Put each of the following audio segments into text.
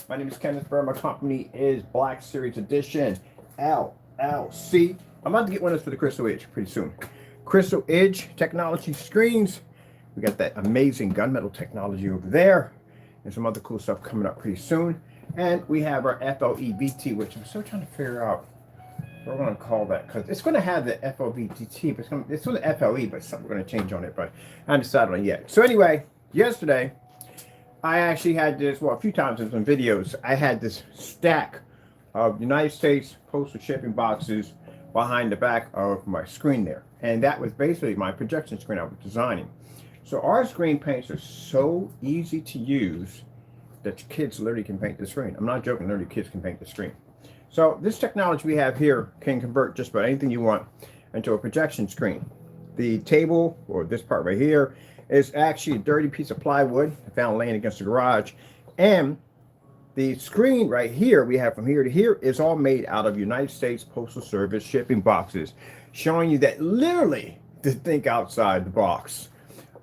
My name is Kenneth Burr. My company is Black Series Edition, LLC. I'm about to get one of those for the Crystal Edge pretty soon. Crystal Edge technology screens. We got that amazing gunmetal technology over there. And some other cool stuff coming up pretty soon. And we have our FLEVT, which I'm still trying to figure out what we're going to call that, because it's going to have the FLVTT, but it's still the FLE, but something we're going to change on it, but I haven't decided on it yet. So anyway, yesterday, I actually had this, well, a few times in some videos, I had this stack of United States postal shipping boxes behind the back of my screen there. And that was basically my projection screen I was designing. So our screen paints are so easy to use that kids literally can paint the screen. I'm not joking, literally kids can paint the screen. So this technology we have here can convert just about anything you want into a projection screen. The table, or this part right here, is actually a dirty piece of plywood I found laying against the garage. And the screen right here, we have from here to here, is all made out of United States Postal Service shipping boxes, showing you that literally to think outside the box.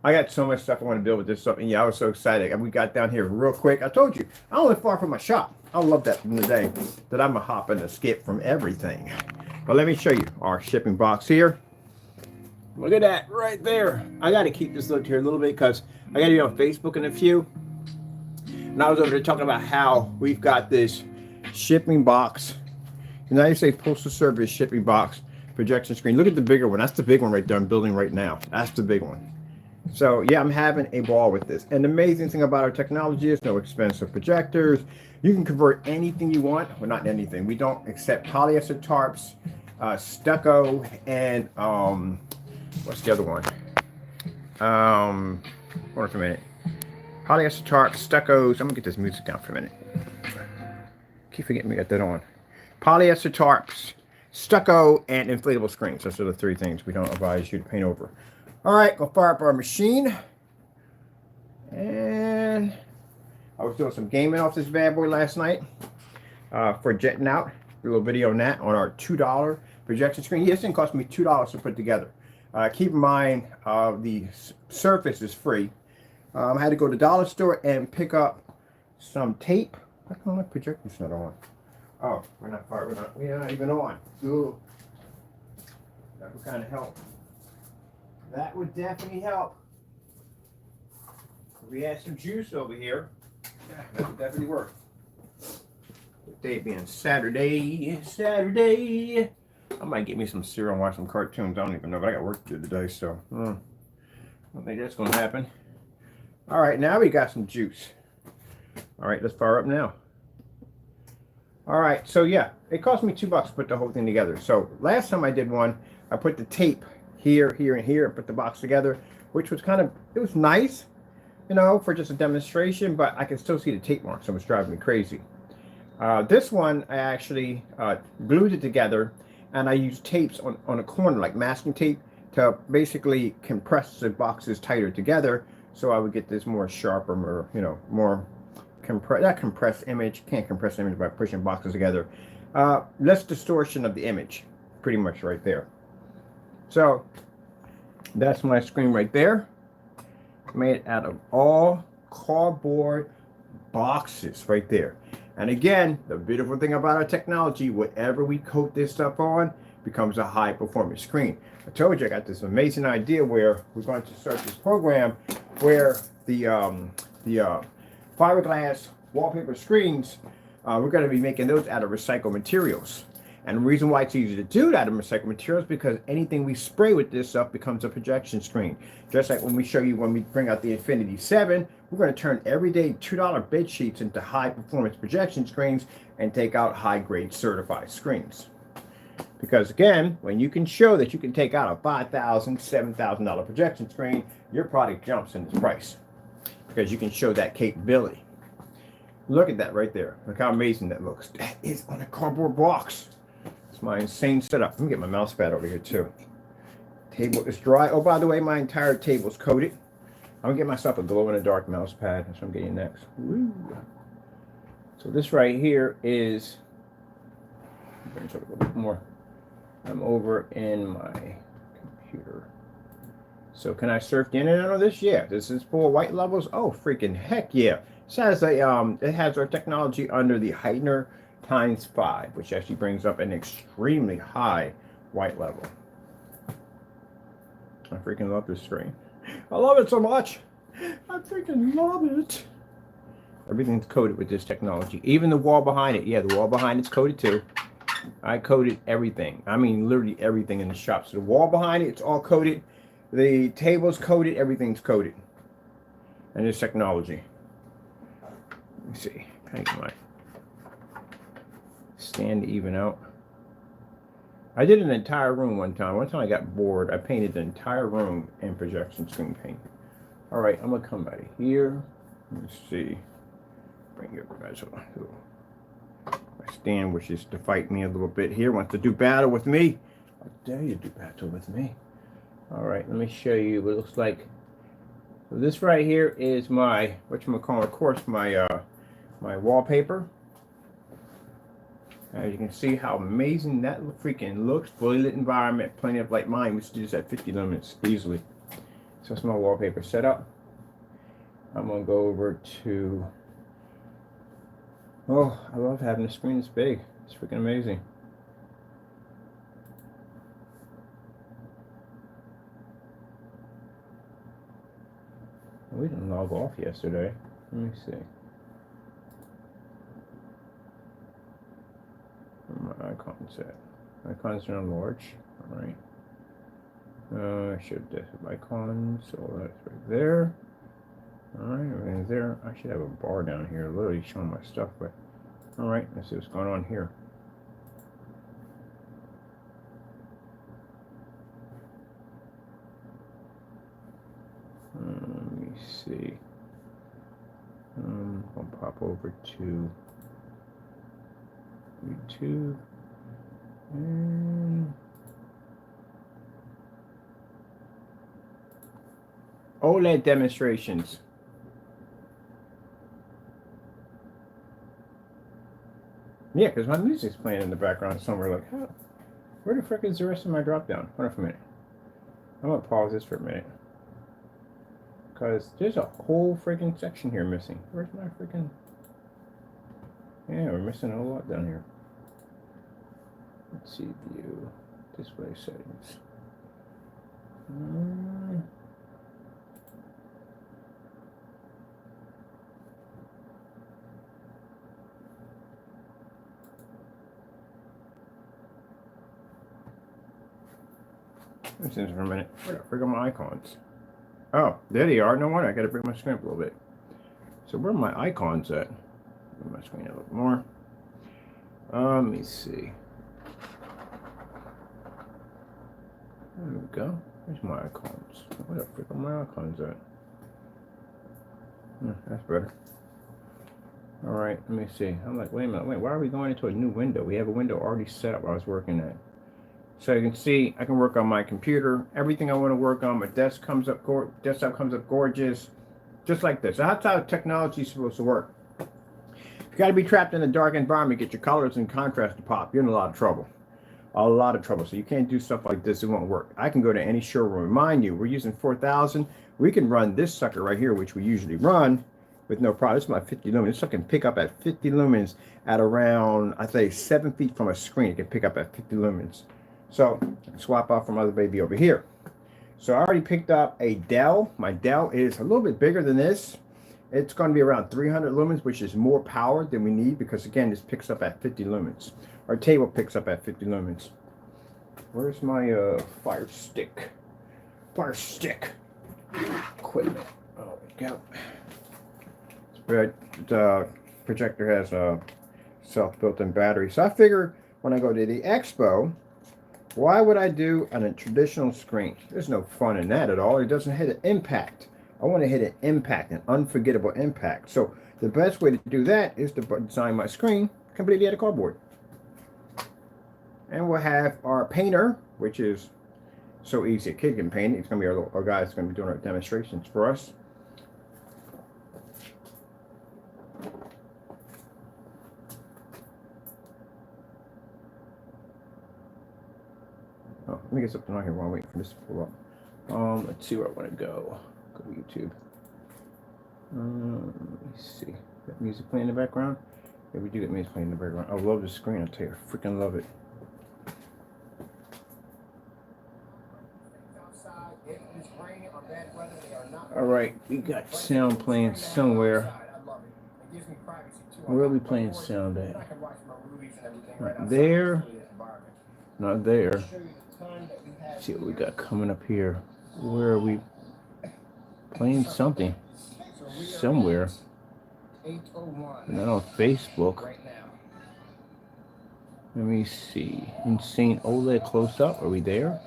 I got so much stuff I want to build with this stuff, and yeah, I was so excited. And we got down here real quick. I told you, I don't live far from my shop. I love that from the day that I'm a hop and a skip from everything. But let me show you our shipping box here. Look at that right there. I got to keep this looked here a little bit because I got to be on Facebook in a few. And I was over there talking about how we've got this shipping box, United States Postal Service shipping box projection screen. Look at the bigger one. That's the big one right there I'm building right now. That's the big one. So yeah, I'm having a ball with this. And the amazing thing about our technology is no expensive projectors. You can convert anything you want. Well, not anything. We don't accept polyester tarps, stucco, and what's the other one? Hold on for a minute. Polyester tarps, stuccos. I'm gonna get this music down for a minute. Keep forgetting we got that on. Polyester tarps, stucco, and inflatable screens. Those are the three things we don't advise you to paint over. All right, go fire up our machine. And I was doing some gaming off this bad boy last night for jetting out. A little video on that on our $2 projection screen. This didn't cost me $2 to put together. Keep in mind, the surface is free. I had to go to the dollar store and pick up some tape. I don't know, my projector's not on. Oh, we're not even on. Ooh. That would kind of help. That would definitely help. We had some juice over here. Yeah, that would definitely work. Today being Saturday. I might get me some cereal and watch some cartoons. I don't even know, but I got work to do today, so I don't think that's going to happen. All right, now we got some juice. All right, let's fire up now. All right, so yeah, it cost me $2 to put the whole thing together. So last time I did one, I put the tape here, here, and here, and put the box together, which was it was nice, you know, for just a demonstration, but I can still see the tape marks, so it was driving me crazy. This one, I actually glued it together, and I used tapes on a corner, like masking tape, to basically compress the boxes tighter together, so I would get this more sharper, more, you know, more compressed image. Can't compress image by pushing boxes together. Less distortion of the image, pretty much right there. So that's my screen right there, made out of all cardboard boxes right there. And again, the beautiful thing about our technology, whatever we coat this stuff on becomes a high performance screen. I told you I got this amazing idea where we're going to start this program where the fiberglass wallpaper screens, we're going to be making those out of recycled materials. And the reason why it's easy to do that in recycled materials is because anything we spray with this stuff becomes a projection screen. Just like when we show you when we bring out the Infinity 7, we're going to turn everyday $2 bed sheets into high performance projection screens and take out high grade certified screens. Because again, when you can show that you can take out a $5,000, $7,000 projection screen, your product jumps in its price. Because you can show that capability. Look at that right there. Look how amazing that looks. That is on a cardboard box. It's my insane setup. Let me get my mouse pad over here too. Table is dry. Oh, by the way, my entire table's coated. I'm gonna get myself a glow-in-the-dark mouse pad. That's what I'm getting next. Woo. So this right here is, bring it a little bit more. I'm over in my computer. So can I surf the internet on this? Yeah. This is for white levels. Oh, freaking heck yeah. It has our technology under the Heightner times 5, which actually brings up an extremely high white level. I freaking love this screen. I love it so much. I freaking love it. Everything's coated with this technology. Even the wall behind it. Yeah, the wall behind it's coated too. I coated everything. I mean, literally everything in the shop. So the wall behind it, it's all coated. The table's coated. Everything's coated. And this technology. Let me see. Can I get my stand to even out? I did an entire room one time. One time I got bored. I painted the entire room in projection screen paint. All right, I'm going to come out of here. Let's see. Bring your guys over. My stand wishes to fight me a little bit here. Wants to do battle with me. How dare you do battle with me? All right, let me show you what it looks like. So this right here is my, whatchamacallit, of course, my wallpaper. As you can see how amazing that freaking looks. Fully lit environment, plenty of light. Mine, which is at 50 lumens easily. So that's my wallpaper setup. I'm gonna go over to, oh, I love having the screen this big. It's freaking amazing. We didn't log off yesterday. Let me see. Where my icons at? Icons are large. Alright. I should have icons. So that's right there. Alright, everything's there. I should have a bar down here literally showing my stuff, but alright, let's see what's going on here. Let me see. I'll pop over to YouTube and OLED demonstrations. Yeah, because my music's playing in the background somewhere. Like, oh, where the frick is the rest of my drop down? Hold on for a minute. I'm gonna pause this for a minute. Because there's a whole freaking section here missing. Where's my freaking... Yeah, we're missing a whole lot down here. Let's see, view, display settings. Listen for a minute. Where the frick are my icons? Oh, there they are. No wonder. I gotta bring my screen up a little bit. So where are my icons at? Bring my screen a little more. Let me see. There we go. Where's my icons? Where the frick are my icons at? That's better. Alright, let me see. I'm like, wait a minute. Wait, why are we going into a new window? We have a window already set up I was working at. So you can see I can work on my computer. Everything I want to work on, my desktop comes up gorgeous. Just like this. So that's how technology is supposed to work. If you got to be trapped in a dark environment, get your colors and contrast to pop, you're in a lot of trouble. A lot of trouble. So you can't do stuff like this. It won't work. I can go to any showroom. Mind you, we're using 4000. We can run this sucker right here, which we usually run with no problem. This is my 50 lumens. This can pick up at 50 lumens at around, I say, 7 feet from a screen. It can pick up at 50 lumens. So swap out from other baby over here. So I already picked up a Dell. My Dell is a little bit bigger than this. It's going to be around 300 lumens, which is more power than we need because, again, this picks up at 50 lumens. Our table picks up at 50 lumens. Where's my fire stick? Fire stick equipment. Oh, we go. The projector has a self-built-in battery. So I figure when I go to the expo, why would I do on a traditional screen? There's no fun in that at all. It doesn't hit an impact. I want to hit an impact, an unforgettable impact. So the best way to do that is to design my screen completely out of cardboard. And we'll have our painter, which is so easy. A kid can paint it. It's going to be our guy that's going to be doing our demonstrations for us. Oh, let me get something on here while I'm waiting for this to pull up. Let's see where I want to go. Go to YouTube. Let me see. Got music playing in the background? Yeah, we do get music playing in the background. I love the screen, I'll tell you. I freaking love it. Alright, we got sound playing somewhere. Where are we playing sound at? Not there. Not there. Let's see what we got coming up here. Where are we playing something? Somewhere. Not on Facebook. Let me see. Insane OLED close up. Are we there?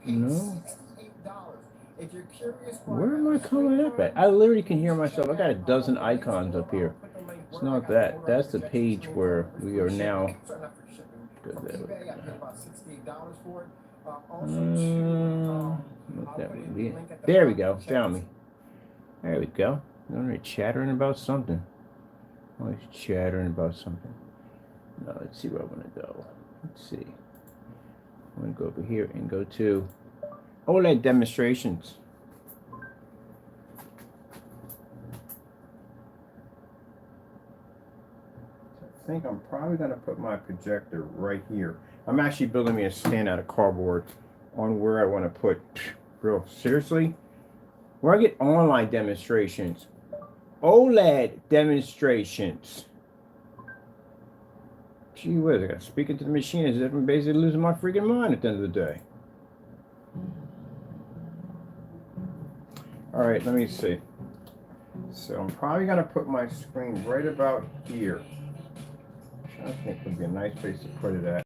No. Where am I coming up at? I literally can hear myself. I got a dozen icons up here. It's not that. That's the page where we are now. There we go. Found me. There we go. They're chattering about something. Always chattering about something. Now let's see where I want to go. Let's see. I'm going to go over here and go to OLED demonstrations. I think I'm probably going to put my projector right here. I'm actually building me a stand out of cardboard on where I want to put. Real seriously, where I get online demonstrations, OLED demonstrations. Gee whiz, I got to speak into the machine as if I'm basically losing my freaking mind at the end of the day. All right, let me see. So I'm probably going to put my screen right about here. I think would be a nice place to put it at.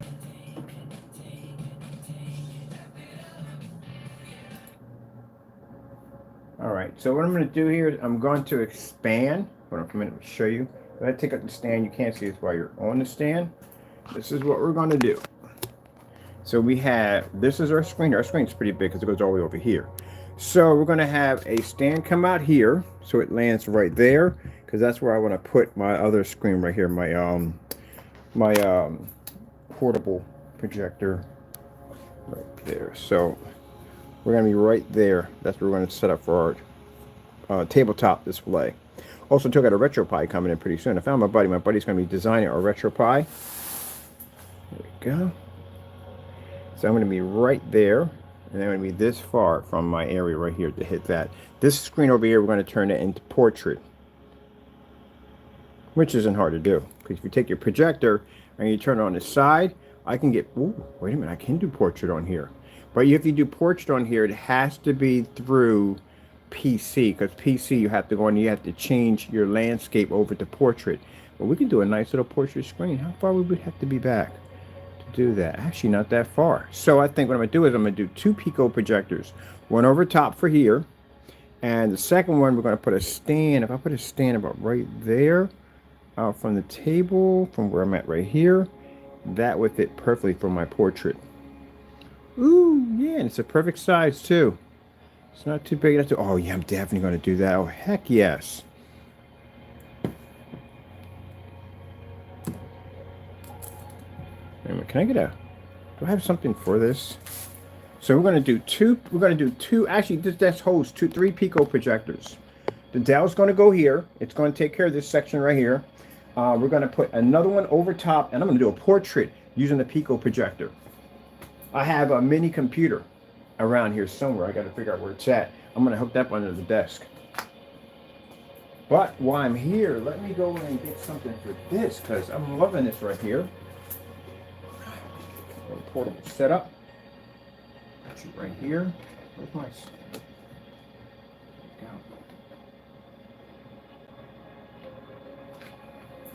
All right, so what I'm going to do here is I'm going to expand. Hold on for a minute, let me show you. If I take up the stand, you can't see this while you're on the stand. This is what we're going to do. So we have, this is our screen. Our screen's pretty big because it goes all the way over here. So we're going to have a stand come out here, so it lands right there, because that's where I want to put my other screen right here, my portable projector right there. So we're going to be right there. That's where we're going to set up for our tabletop display. Also, took out a RetroPie coming in pretty soon. I found my buddy. My buddy's going to be designing a RetroPie. There we go. So I'm going to be right there, and I'm going to be this far from my area right here to hit that. This screen over here, we're going to turn it into portrait, which isn't hard to do. Because if you take your projector and you turn it on the side, I can get, ooh, wait a minute, I can do portrait on here. But if you do portrait on here, it has to be through PC, because PC you have to go and you have to change your landscape over to portrait. But we can do a nice little portrait screen. How far would we have to be back to do that? Actually, not that far. So I think what I'm going to do is I'm going to do 2 Pico projectors. One over top for here. And the second one, we're going to put a stand. If I put a stand about right there, from the table, from where I'm at right here, that would fit perfectly for my portrait. Ooh, yeah, and it's a perfect size too. It's not too big enough to, oh yeah, I'm definitely going to do that. Oh, heck yes. Wait a minute, can I get a, do I have something for this? So we're going to do two, actually this holds 3 Pico projectors. The Dell's going to go here. It's going to take care of this section right here. We're going to put another one over top, and I'm going to do a portrait using the Pico projector. I have a mini computer around here somewhere. I got to figure out where it's at. I'm going to hook that up under the desk. But while I'm here, let me go and get something for this, because I'm loving this right here. A portable setup. Put you right here. Where's my...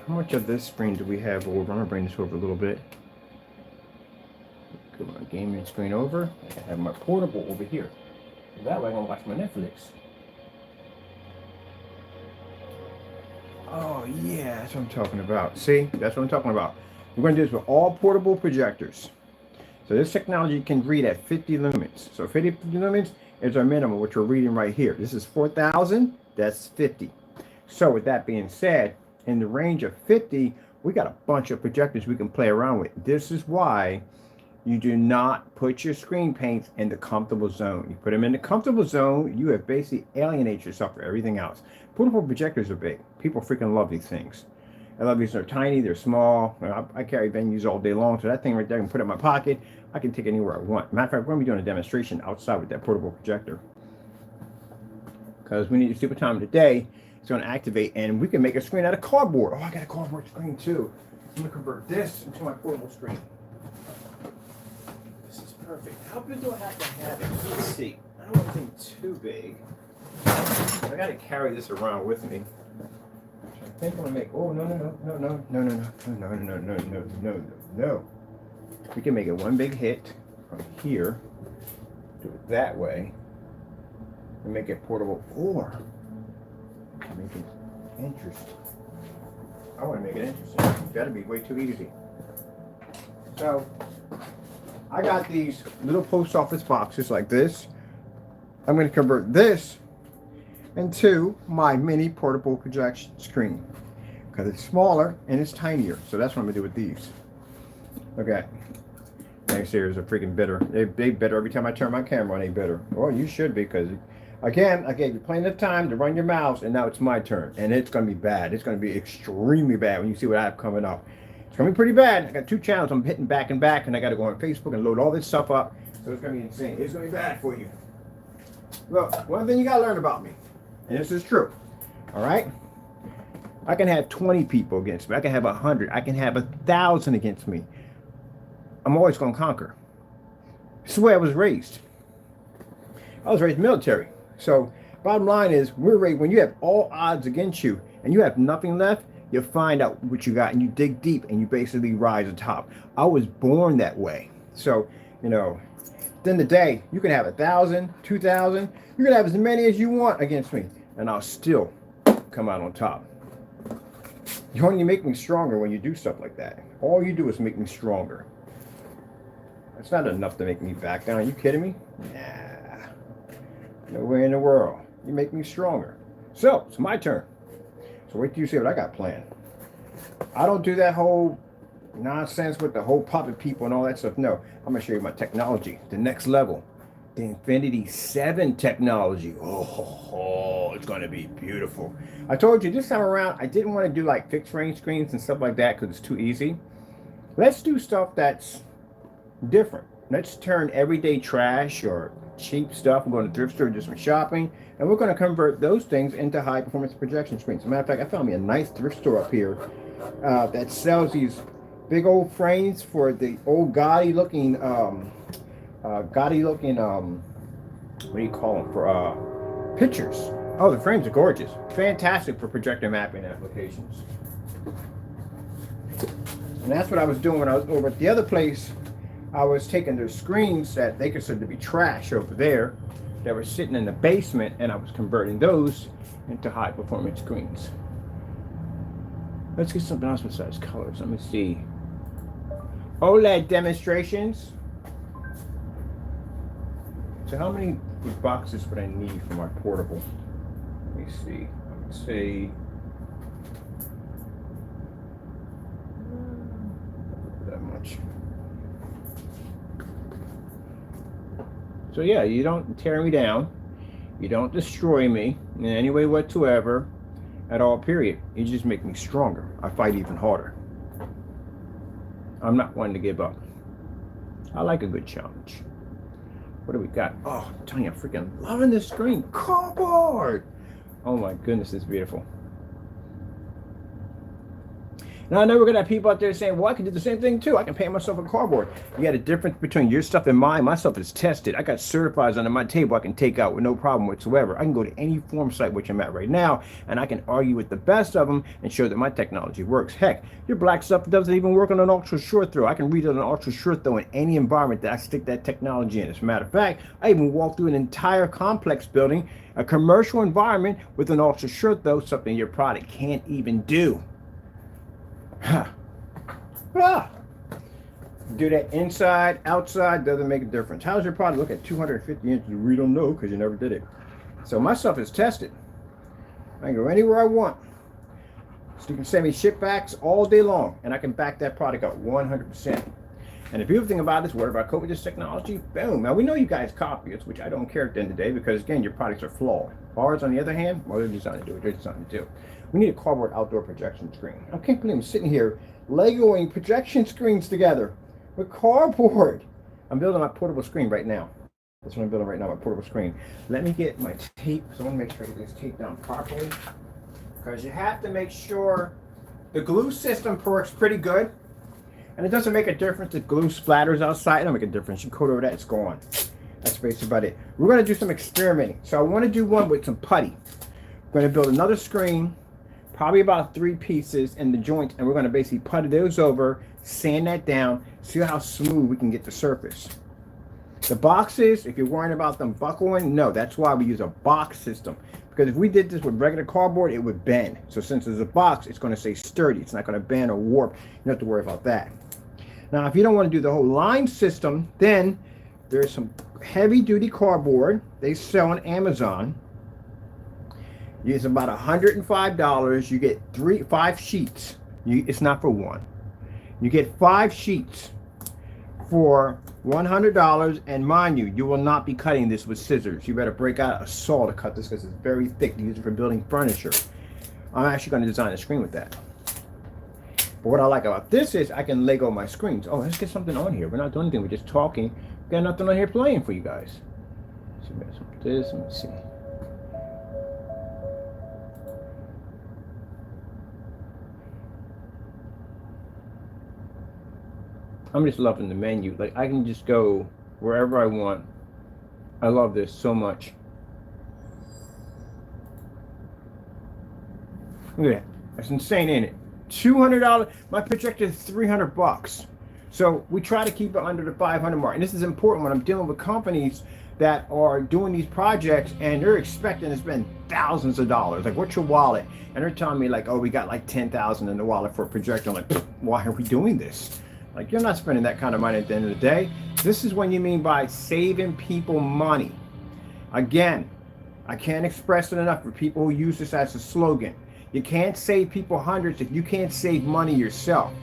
How much of this screen do we have over? I'm going to bring this over a little bit. Put my gaming screen over. I have my portable over here. That way I can watch my Netflix. Oh yeah, that's what I'm talking about. See, that's what I'm talking about. We're going to do this with all portable projectors. So this technology can read at 50 lumens. So 50 lumens is our minimum, which we're reading right here. This is 4,000. That's 50. So with that being said, in the range of 50, we got a bunch of projectors we can play around with. This is why You do not put your screen paints in the comfortable zone. You put them in the comfortable zone, you have basically alienated yourself from everything else. Portable projectors are big. People freaking love these things. I love these. They're tiny, they're small. I carry venues all day long, so that thing right there I can put it in my pocket. I can take it anywhere I want. Matter of fact, we're going to be doing a demonstration outside with that portable projector. Because we need to see what time of the day it's going to activate, and we can make a screen out of cardboard. Oh, I got a cardboard screen too. I'm going to convert this into my portable screen. This is perfect. How big do I have to have it? Let's see. I don't want anything too big. I got to carry this around with me. I think I'm going to make, oh, no. We can make it one big hit from here, do it that way, and make it portable, or make it interesting. I want to make it interesting. That'd be way too easy. So, I got these little post office boxes like this. I'm going to convert this into my mini portable projection screen because it's smaller and it's tinier. So that's what I'm going to do with these. Okay. Next series are freaking bitter. They bitter every time I turn my camera on. They bitter. Well, you should be, because again, I gave you plenty of time to run your mouths, and now it's my turn, and it's going to be bad. It's going to be extremely bad when you see what I have coming up. It's going to be pretty bad. I got 2 channels I'm hitting back and back, and I got to go on Facebook and load all this stuff up. So it's going to be insane. It's going to be bad for you. Look, one thing you got to learn about me, and this is true. All right? I can have 20 people against me. I can have 100. I can have 1,000 against me. I'm always going to conquer. It's the way I was raised. I was raised military. So bottom line is, when you have all odds against you and you have nothing left, you find out what you got and you dig deep and you basically rise to the top. I was born that way. So, you know, at the end of the day, you can have 1,000, 2,000. You can have as many as you want against me, and I'll still come out on top. You only make me stronger when you do stuff like that. All you do is make me stronger. It's not enough to make me back down. Are you kidding me? Nah. No way in the world. You make me stronger. So, it's my turn. So wait till you see what I got planned. I don't do that whole nonsense with the whole puppet people and all that stuff. No, I'm going to show you my technology. The next level. The Infinity 7 technology. Oh, it's going to be beautiful. I told you this time around, I didn't want to do like fixed range screens and stuff like that because it's too easy. Let's do stuff that's different. Let's turn everyday trash or cheap stuff. We're going to thrift store, do some shopping, and we're going to convert those things into high performance projection screens. As a matter of fact, I found me a nice thrift store up here that sells these big old frames for the old gaudy looking what do you call them, for pictures. Oh, the frames are gorgeous. Fantastic for projector mapping applications. And that's what I was doing when I was over at the other place. I was taking their screens that they considered to be trash over there that were sitting in the basement, and I was converting those into high performance screens. Let's get something else besides colors. Let me see. OLED demonstrations. So how many boxes would I need for my portable? Let me see. I would say that much. So yeah, you don't tear me down. You don't destroy me in any way whatsoever at all, period. You just make me stronger. I fight even harder. I'm not one to give up. I like a good challenge. What do we got? Oh, I'm telling you, I'm freaking loving this screen. Cardboard! Oh my goodness, it's beautiful. Now, I know we're going to have people out there saying, well, I can do the same thing too. I can paint myself in cardboard. You got a difference between your stuff and mine. My stuff is tested. I got certifieds under my table I can take out with no problem whatsoever. I can go to any form site, which I'm at right now, and I can argue with the best of them and show that my technology works. Heck, your black stuff doesn't even work on an ultra short throw. I can read it on an ultra short throw in any environment that I stick that technology in. As a matter of fact, I even walked through an entire complex building, a commercial environment with an ultra short throw, something your product can't even do. Do that inside, outside, doesn't make a difference. How's your product look at 250 inches? We don't know because you never did it. So my stuff is tested. I can go anywhere I want. So you can send me ship backs all day long, and I can back that product up 100%. And the beautiful thing about this, what about COVID, this technology? Boom. Now, we know you guys copy us, which I don't care at the end of the day because, again, your products are flawed. Ours, on the other hand, well, they're designed to do what they're designed to do. We need a cardboard outdoor projection screen. I can't believe I'm sitting here Legoing projection screens together with cardboard. I'm building my portable screen right now. That's what I'm building right now, my portable screen. Let me get my tape. So I want to make sure I get this tape down properly because you have to make sure the glue system works pretty good. And it doesn't make a difference if glue splatters outside. It don't make a difference. You coat over that, it's gone. That's basically about it. We're going to do some experimenting. So I want to do one with some putty. We're going to build another screen, probably about 3 pieces in the joint, and we're going to basically putty those over, sand that down, see how smooth we can get the surface. The boxes, if you're worrying about them buckling, no, that's why we use a box system. Because if we did this with regular cardboard, it would bend. So since it's a box, it's going to stay sturdy. It's not going to bend or warp. You don't have to worry about that. Now, if you don't want to do the whole line system, then there's some heavy-duty cardboard they sell on Amazon. It's about $105. You get 5 sheets. It's not for one. You get 5 sheets for $100, and mind you, you will not be cutting this with scissors. You better break out a saw to cut this because it's very thick to use it for building furniture. I'm actually going to design a screen with that. But what I like about this is I can Lego my screens. Oh, let's get something on here. We're not doing anything. We're just talking. We got nothing on here playing for you guys. So this, let me see. I'm just loving the menu. Like, I can just go wherever I want. I love this so much. Look at that. That's insane, ain't it? $200. My projector is $300. So we try to keep it under the 500 mark. And this is important when I'm dealing with companies that are doing these projects and they're expecting to spend thousands of dollars. Like, what's your wallet? And they're telling me like, oh, we got like 10,000 in the wallet for a projector. I'm like, why are we doing this? Like, you're not spending that kind of money at the end of the day. This is what you mean by saving people money. Again, I can't express it enough for people who use this as a slogan. You can't save people hundreds if you can't save money yourself.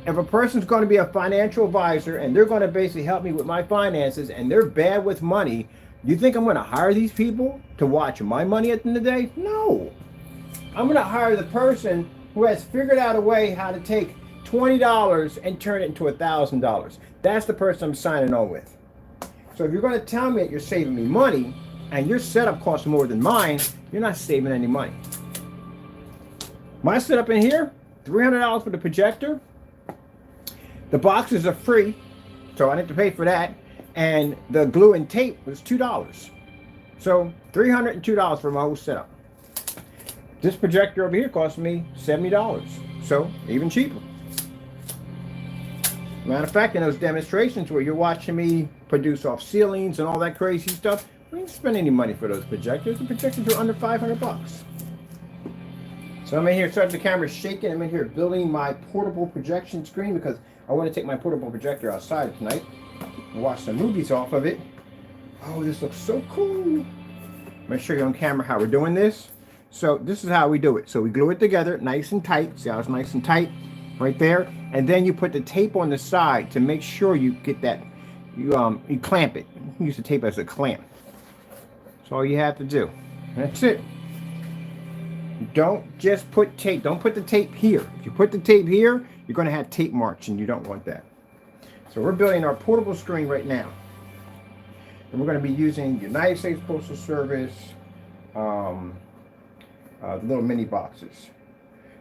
If a person's going to be a financial advisor and they're going to basically help me with my finances and they're bad with money, you think I'm going to hire these people to watch my money at the end of the day? No. I'm going to hire the person who has figured out a way how to take $20 and turn it into $1,000. That's the person I'm signing on with. So if you're going to tell me that you're saving me money and your setup costs more than mine, you're not saving any money. My setup in here, $300 for the projector. The boxes are free, so I didn't have to pay for that. And the glue and tape was $2. So $302 for my whole setup. This projector over here cost me $70. So even cheaper. Matter of fact, in those demonstrations where you're watching me produce off ceilings and all that crazy stuff, we didn't spend any money for those projectors. The projectors are under $500. So I'm in here, sorry if the camera's shaking. I'm in here building my portable projection screen because I want to take my portable projector outside tonight and watch some movies off of it. Oh, this looks so cool. I'm going to show you on camera how we're doing this. So this is how we do it. So we glue it together nice and tight. See how it's nice and tight right there? And then you put the tape on the side to make sure you get that, you clamp it. You can use the tape as a clamp. That's all you have to do. That's it. Don't just put tape. Don't put the tape here. If you put the tape here, you're going to have tape marks, and you don't want that. So we're building our portable screen right now. And we're going to be using United States Postal Service little mini boxes.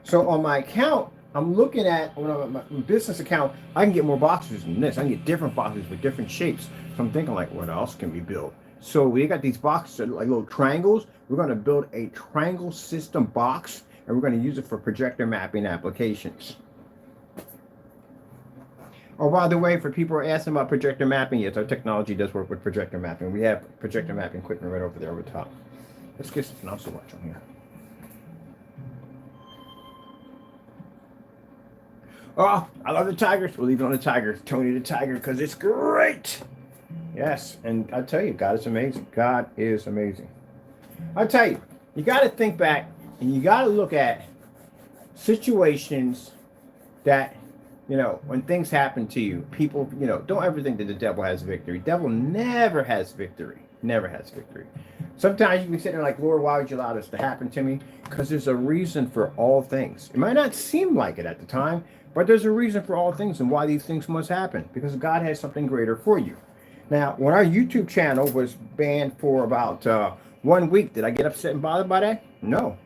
So on my account, I'm looking at, on my business account, I can get more boxes than this. I can get different boxes with different shapes. So I'm thinking, like, what else can we build? So we got these boxes that are like little triangles. We're going to build a triangle system box, and we're going to use it for projector mapping applications. Oh, by the way, for people who are asking about projector mapping, yes, our technology does work with projector mapping. We have projector mapping equipment right over there over the top. Let's get something else to watch on here. Oh, I love the Tigers. We'll leave it on the Tigers. Tony the Tiger, because it's great. Yes, and I tell you, God is amazing. God is amazing. I tell you, you got to think back and you got to look at situations that You know, when things happen to you, people, you know, don't ever think that the devil has victory. Devil never has victory. Never has victory. Sometimes you can sit there like, Lord, why would you allow this to happen to me? Because there's a reason for all things. It might not seem like it at the time, but there's a reason for all things and why these things must happen. Because God has something greater for you. Now, when our YouTube channel was banned for about 1 week, did I get upset and bothered by that? No.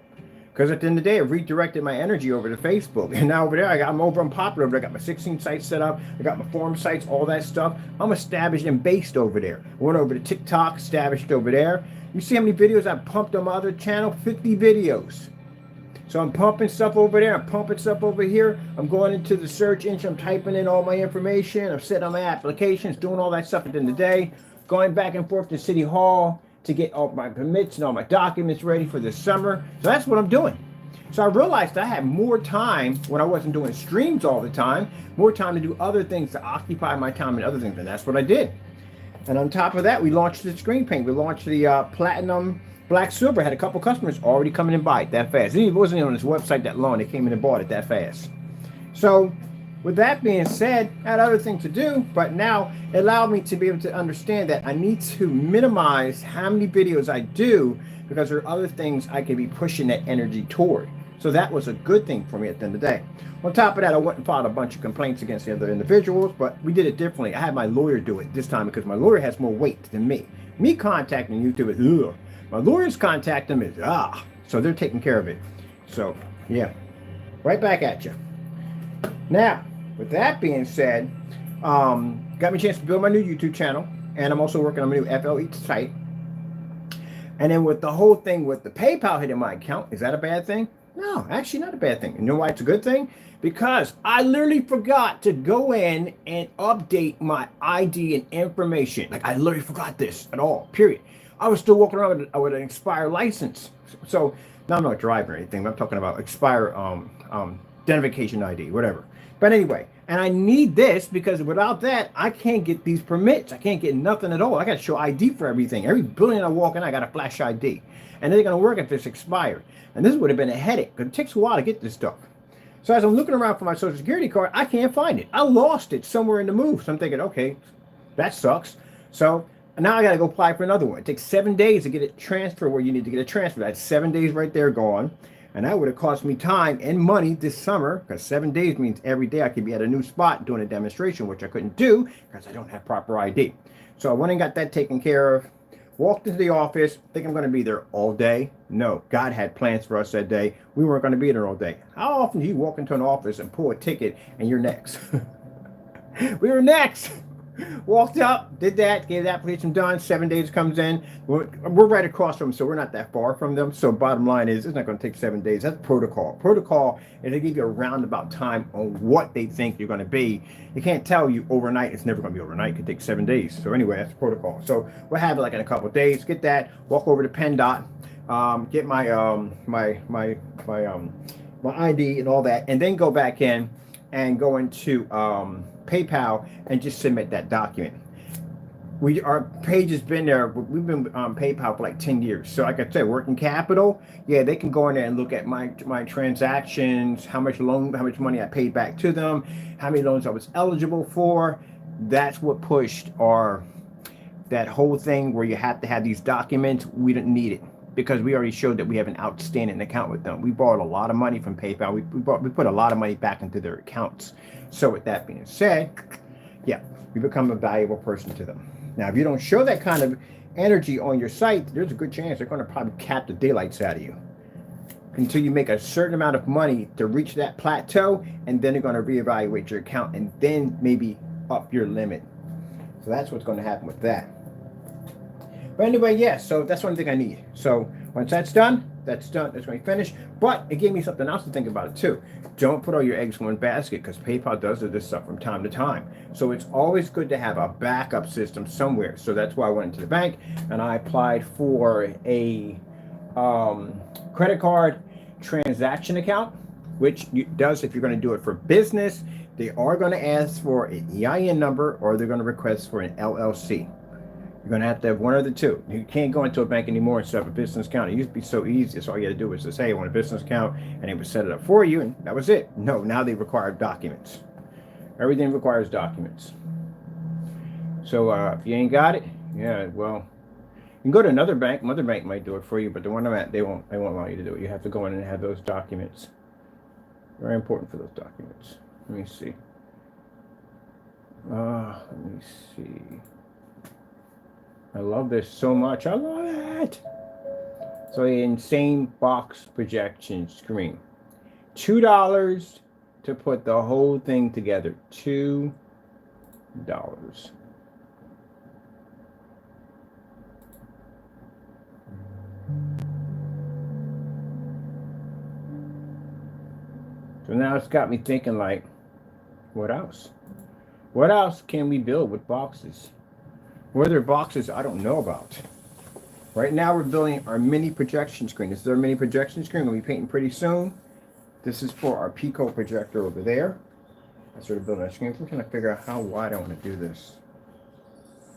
Because at the end of the day, I redirected my energy over to Facebook. And now over there, I'm over unpopular. I got my 16 sites set up. I got my forum sites, all that stuff. I'm established and based over there. Went over to TikTok, established over there. You see how many videos I pumped on my other channel? 50 videos. So I'm pumping stuff over there. I'm pumping stuff over here. I'm going into the search engine. I'm typing in all my information. I'm setting on my applications, doing all that stuff at the end of the day. Going back and forth to City Hall to get all my permits and all my documents ready for this summer. So that's what I'm doing. So I realized I had more time when I wasn't doing streams all the time, more time to do other things to occupy my time and other things. And that's what I did. And on top of that, we launched the screen paint. We launched the Platinum Black Silver. Had a couple customers already coming and buy it that fast. It wasn't even on this website that long. They came in and bought it that fast. So with that being said, I had other things to do, but now it allowed me to be able to understand that I need to minimize how many videos I do because there are other things I can be pushing that energy toward. So that was a good thing for me at the end of the day. On top of that, I went and filed a bunch of complaints against the other individuals, but we did it differently. I had my lawyer do it this time because my lawyer has more weight than me. Me contacting YouTube is, ugh. My lawyers contact them is, ah. So they're taking care of it. So, yeah. Right back at you. Now, with that being said, got me a chance to build my new YouTube channel, and I'm also working on my new FLE site. And then with the whole thing with the PayPal hitting my account, is that a bad thing? No, actually not a bad thing. You know why it's a good thing? Because I literally forgot to go in and update my ID and information. Like I literally forgot this at all, period. I was still walking around with an expired license. So now I'm not driving or anything, but I'm talking about expired identification ID, whatever. But anyway, and I need this because without that, I can't get these permits. I can't get nothing at all. I got to show ID for everything. Every building I walk in, I got to flash ID. And they're going to work if it's expired. And this would have been a headache because it takes a while to get this stuff. So as I'm looking around for my social security card, I can't find it. I lost it somewhere in the move. So I'm thinking, okay, that sucks. So now I got to go apply for another one. It takes 7 days to get it transferred where you need to get it transferred. That's 7 days right there gone. And that would have cost me time and money this summer because 7 days means every day I could be at a new spot doing a demonstration, which I couldn't do because I don't have proper ID. So I went and got that taken care of. Walked into the office, think I'm going to be there all day. No, God had plans for us that day. We weren't going to be there all day. How often do you walk into an office and pull a ticket and you're next? We were next. Walked up, did that, gave the application done. 7 days comes in. We're right across from them, so we're not that far from them. So bottom line is, it's not going to take 7 days. That's protocol. Protocol is they give you a roundabout time on what they think you're going to be. They can't tell you overnight. It's never going to be overnight. It could take 7 days. So anyway, that's protocol. So we'll have it like in a couple of days. Get that. Walk over to PennDOT. Get my my ID and all that, and then go back in and go into PayPal and just submit that document. Our page has been there. We've been on PayPal for like 10 years. So like I said, working capital, yeah, they can go in there and look at my transactions, how much money I paid back to them, how many loans I was eligible for. That's what pushed that whole thing where you have to have these documents. We didn't need it because we already showed that we have an outstanding account with them. We borrowed a lot of money from PayPal. We put a lot of money back into their accounts. So with that being said, yeah, we become a valuable person to them. Now, if you don't show that kind of energy on your site, there's a good chance they're going to probably cap the daylights out of you until you make a certain amount of money to reach that plateau, and then they're going to reevaluate your account and then maybe up your limit. So that's what's going to happen with that. But anyway, yeah, so that's one thing I need. So once that's done, that's going to be finished. But it gave me something else to think about it too. Don't put all your eggs in one basket because PayPal does this stuff from time to time. So it's always good to have a backup system somewhere. So that's why I went into the bank and I applied for a credit card transaction account, which does if you're going to do it for business. They are going to ask for an EIN number or they're going to request for an LLC. You're going to have one of the two. You can't go into a bank anymore and set up a business account. It used to be so easy. So all you had to do was to say, I want a business account, and they would set it up for you, and that was it. No, now they require documents. Everything requires documents. So if you ain't got it, yeah, well, you can go to another bank. Another bank might do it for you, but the one I'm at, they won't allow you to do it. You have to go in and have those documents. Very important for those documents. Let me see. I love this so much. I love it. So the insane box projection screen. $2 to put the whole thing together. $2. So now it's got me thinking, like, what else? What else can we build with boxes? Were there boxes I don't know about? Right now we're building our mini projection screen. This is our mini projection screen. We'll be painting pretty soon. This is for our Pico projector over there. I started building a screen. I'm trying to figure out how wide I want to do this.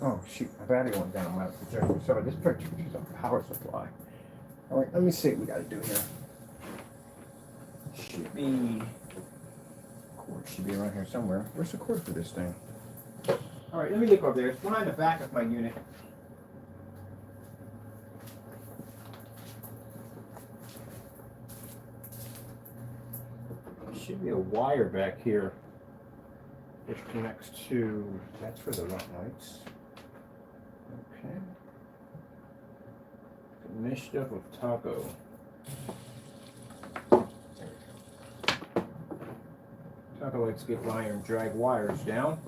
Oh shoot, my battery went down on my projector. So this projector is a power supply. All right, let me see what we got to do here. Cord should be around here somewhere. Where's the cord for this thing? All right, let me look over there. It's behind the back of my unit. There should be a wire back here which connects to, that's for the lights. Okay. The mischief of Taco. Taco likes to get by and drag wires down.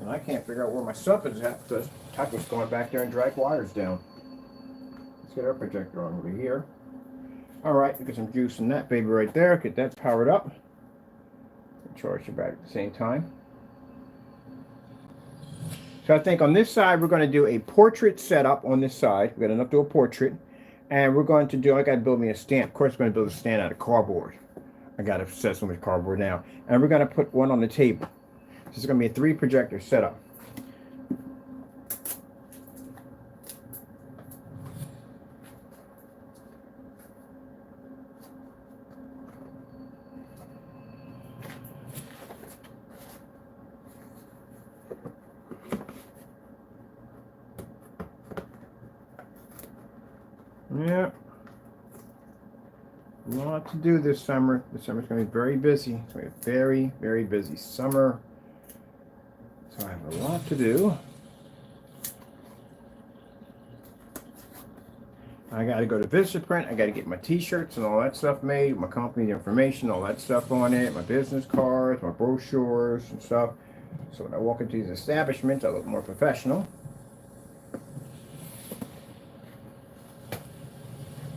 And I can't figure out where my stuff is at because Taco's going back there and drag wires down. Let's get our projector on over here. Alright, get some juice in that baby right there. Get that powered up. And charge the battery at the same time. So I think on this side we're going to do a portrait setup on this side. We're going to do a portrait. And we're going to do, I got to build me a stand. Of course, I'm going to build a stand out of cardboard. I got obsessed with cardboard now. And we're going to put one on the table. This is going to be a 3 projector setup. Yeah. A lot to do this summer. This summer's going to be very busy. It's going to be a very, very busy summer. So I have a lot to do. I got to go to Vistaprint. I got to get my t-shirts and all that stuff made, my company information, all that stuff on it, my business cards, my brochures and stuff. So when I walk into these establishments, I look more professional.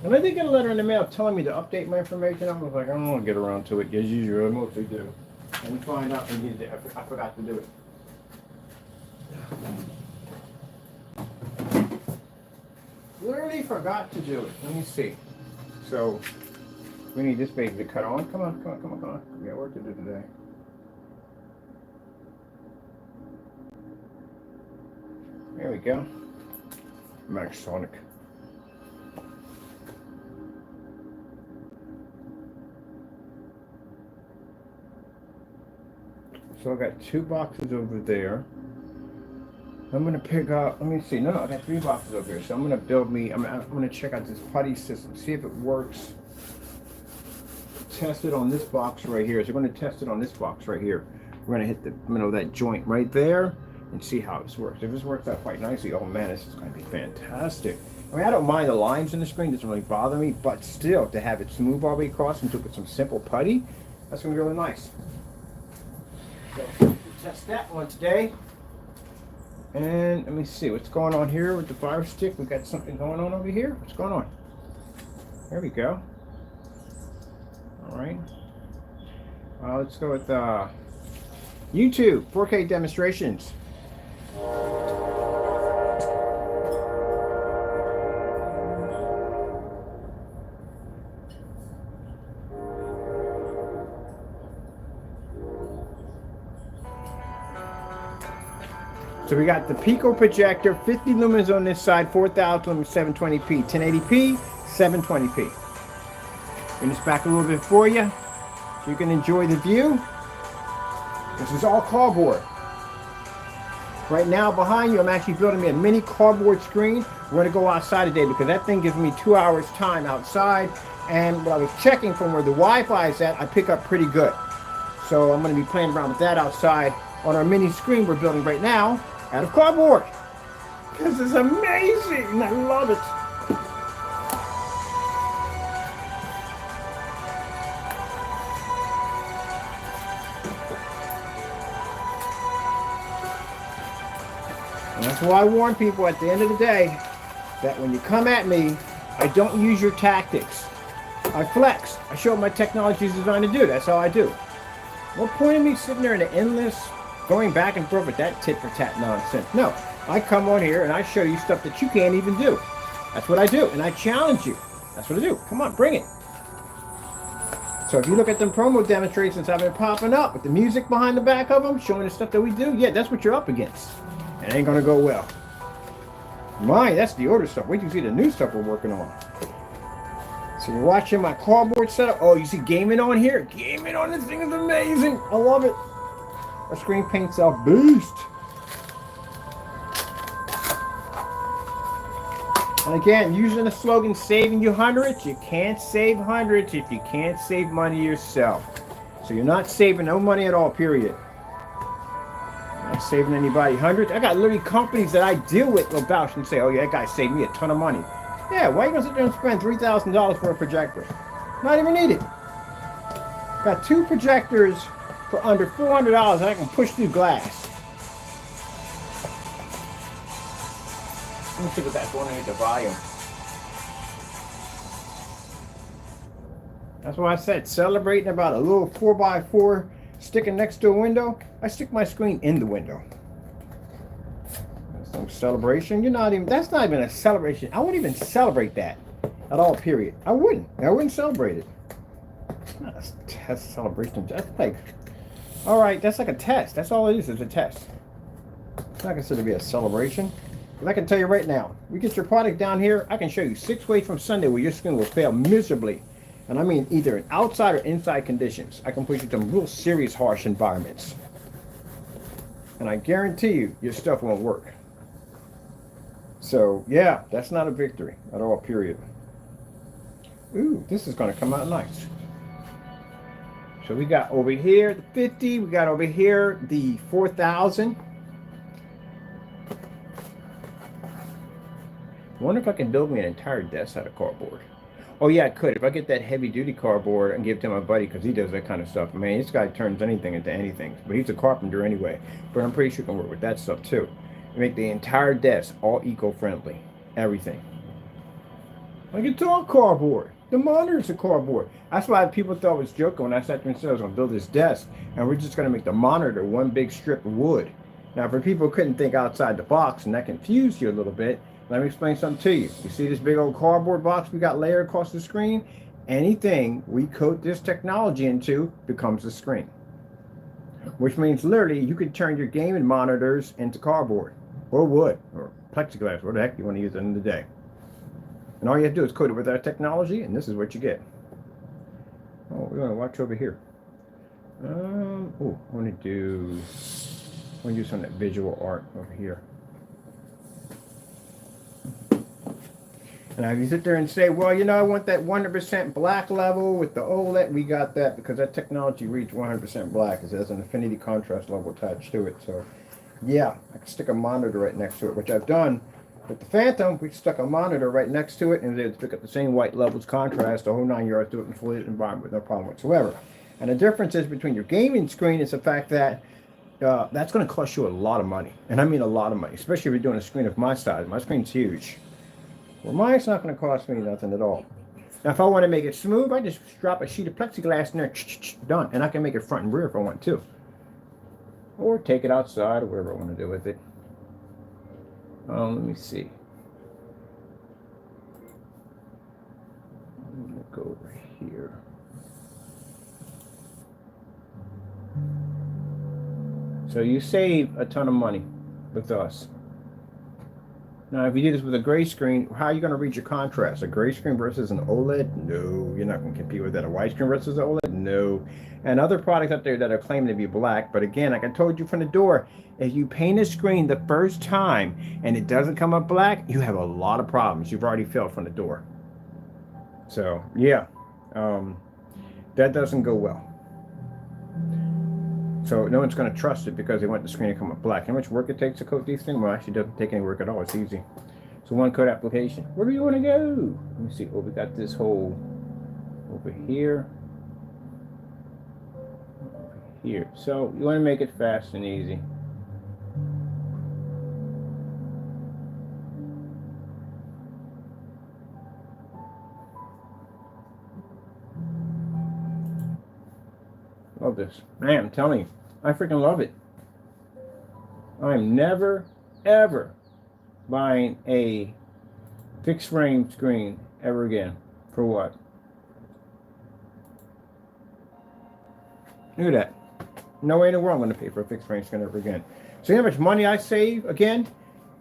And I did get a letter in the mail telling me to update my information. I was like, I don't want to get around to it. As usual, I mostly do. And find out I forgot to do it. Literally forgot to do it. Let me see. So we need this baby to cut on. Come on, come on, come on, come on. We got work to do today. There we go. Max Sonic. So I got 2 boxes over there. I'm gonna pick up. Let me see. No, I got 3 boxes over here. So I'm gonna build me. I'm gonna check out this putty system, see if it works. Test it on this box right here. So we're gonna test it on this box right here. We're gonna hit the middle of that joint right there and see how this works. If this works out quite nicely, oh man, this is gonna be fantastic. I mean, I don't mind the lines in the screen. It doesn't really bother me, but still, to have it smooth all the way across and to put some simple putty, that's gonna be really nice. So we'll test that one today. And let me see what's going on here with the fire stick. We got something going on over here. What's going on? There we go. All right. Let's go with YouTube 4K demonstrations. So we got the Pico projector, 50 lumens on this side, 4,000 lumens, 720p, 1080p, 720p. Bring this back a little bit for you so you can enjoy the view. This is all cardboard. Right now behind you, I'm actually building me a mini cardboard screen. We're gonna go outside today because that thing gives me 2 hours time outside. And when I was checking from where the Wi-Fi is at, I pick up pretty good. So I'm gonna be playing around with that outside on our mini screen we're building right now out of cardboard. This is amazing, I love it. And that's why I warn people at the end of the day that when you come at me, I don't use your tactics. I flex. I show what my technology is designed to do. That's how I do. No point in me sitting there in the endless going back and forth with that tit for tat nonsense. No, I come on here and I show you stuff that you can't even do. That's what I do, and I challenge you. That's what I do. Come on, bring it. So if you look at them promo demonstrations I've been popping up with the music behind the back of them, showing the stuff that we do, yeah, that's what you're up against. It ain't gonna go well. Mine, that's the older stuff. Wait till you see the new stuff we're working on. So you're watching my cardboard setup. Oh, you see gaming on here? Gaming on this thing is amazing. I love it. Our screen paint's a beast. And again, using the slogan, saving you hundreds, you can't save hundreds if you can't save money yourself. So you're not saving no money at all, period. Not saving anybody hundreds. I got literally companies that I deal with will vouch and say, oh yeah, that guy saved me a ton of money. Yeah, why are you going to sit there and spend $3,000 for a projector? Not even needed. Got 2 projectors for under $400 that I can push through glass. Let me see what that's going to the volume. That's why I said celebrating about a little 4x4 sticking next to a window. I stick my screen in the window. That's no celebration. That's not even a celebration. I wouldn't even celebrate that at all, period. I wouldn't celebrate it. It's not a test celebration. That's like, all right, that's like a test. That's all it is a test. It's not considered to be a celebration. But I can tell you right now, we get your product down here, I can show you 6 ways from Sunday where your screen will fail miserably. And I mean either in outside or inside conditions. I can put you in some real serious harsh environments. And I guarantee you, your stuff won't work. So yeah, that's not a victory at all, period. Ooh, this is gonna come out nice. So we got over here the 50, we got over here the 4,000. I wonder if I can build me an entire desk out of cardboard. Oh yeah, I could. If I get that heavy duty cardboard and give it to my buddy, because he does that kind of stuff. I mean, this guy turns anything into anything. But he's a carpenter anyway. But I'm pretty sure he can work with that stuff too. And make the entire desk all eco-friendly. Everything. Like it's all cardboard. The monitors are cardboard. That's why people thought I was joking when I sat there and said I was going to build this desk. And we're just going to make the monitor one big strip of wood. Now, for people who couldn't think outside the box, and that confused you a little bit, let me explain something to you. You see this big old cardboard box we got layered across the screen? Anything we coat this technology into becomes a screen. Which means literally you could turn your gaming monitors into cardboard or wood or plexiglass, whatever the heck you want to use at the end of the day. And all you have to do is coat it with our technology, and this is what you get. Oh, we're going to watch over here. I want to do some of that visual art over here. Now, if you sit there and say, well, you know, I want that 100% black level with the OLED, we got that because that technology reads 100% black. It has an infinity contrast level attached to it. So, yeah, I can stick a monitor right next to it, which I've done. With the Phantom, we stuck a monitor right next to it and they pick up the same white levels, contrast, the whole 9 yards, do it in full environment with no problem whatsoever. And the difference is between your gaming screen is the fact that that's going to cost you a lot of money. And I mean a lot of money, especially if you're doing a screen of my size. My screen's huge. Well, mine's not going to cost me nothing at all. Now, if I want to make it smooth, I just drop a sheet of plexiglass in there, done. And I can make it front and rear if I want to. Or take it outside or whatever I want to do with it. Let me see. I'm going to go over here. So you save a ton of money with us. Now, if you do this with a gray screen, how are you going to read your contrast? A gray screen versus an OLED? No, you're not going to compete with that. A white screen versus an OLED? No. And other products out there that are claiming to be black, but again, like I told you from the door, if you paint a screen the first time and it doesn't come up black, you have a lot of problems. You've already failed from the door. So yeah, that doesn't go well. So no one's going to trust it because they want the screen to come up black. How much work it takes to coat these things? Well, actually, it doesn't take any work at all. It's easy. So one coat application. Where do you want to go? Let me see. Oh, we got this hole over here. Over here. So you want to make it fast and easy. Love this. Man, I'm telling you, I freaking love it. I'm never, ever buying a fixed frame screen ever again. For what? Look at that. No way in the world I'm going to pay for a fixed frame screen ever again. So you know how much money I save again?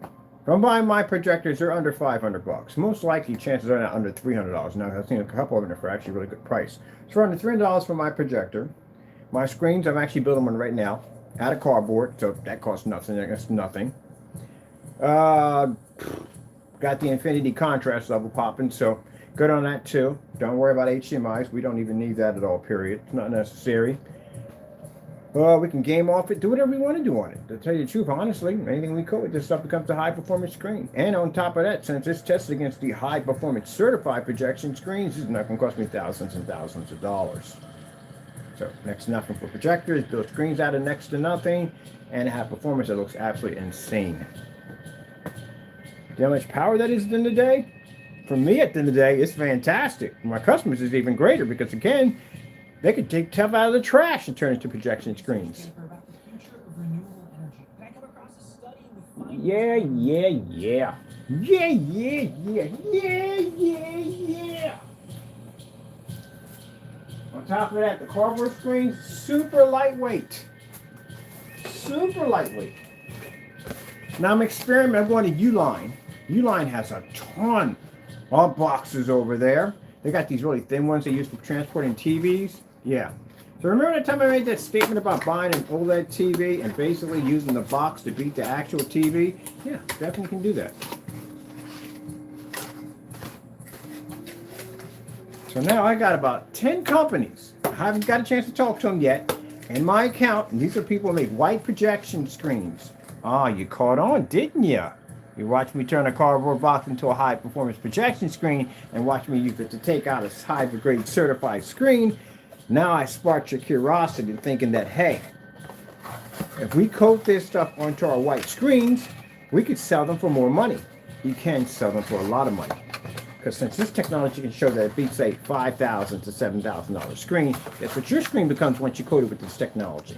If I'm buying my projectors, they're under $500. Most likely, chances are not under $300. Now, I've seen a couple of them for actually really good price. So under $300 for my projector. My screens, I'm actually building one right now out of cardboard, so that costs nothing. That's nothing. Got the infinity contrast level popping, so good on that too. Don't worry about HDMIs. We don't even need that at all, period. It's not necessary. We can game off it, do whatever we want to do on it. To tell you the truth, honestly, anything we coat with this stuff becomes a high-performance screen. And on top of that, since it's tested against the high-performance certified projection screens, it's not going to cost me thousands and thousands of dollars. So next to nothing for projectors, build screens out of next to nothing, and have performance that looks absolutely insane. Do you know how much power that is at the end of the day? For me, at the end of the day, it's fantastic. For my customers, it's even greater because, again, they could take stuff out of the trash and turn it into projection screens. Yeah, yeah, yeah. Yeah, yeah, yeah, yeah, yeah, yeah. On top of that, the cardboard screens, super lightweight. Super lightweight. Now I'm experimenting. I'm going to Uline. Uline has a ton of boxes over there. They got these really thin ones they use for transporting TVs. Yeah. So remember that time I made that statement about buying an OLED TV and basically using the box to beat the actual TV? Yeah, definitely can do that. So now I got about 10 companies. I haven't got a chance to talk to them yet. In my account, and these are people who make white projection screens. Ah, you caught on, didn't you? You watched me turn a cardboard box into a high-performance projection screen and watch me use it to take out a high-grade certified screen. Now I sparked your curiosity thinking that, hey, if we coat this stuff onto our white screens, we could sell them for more money. You can sell them for a lot of money. Because since this technology can show that it beats a $5,000 to $7,000 screen, that's what your screen becomes once you coat it with this technology.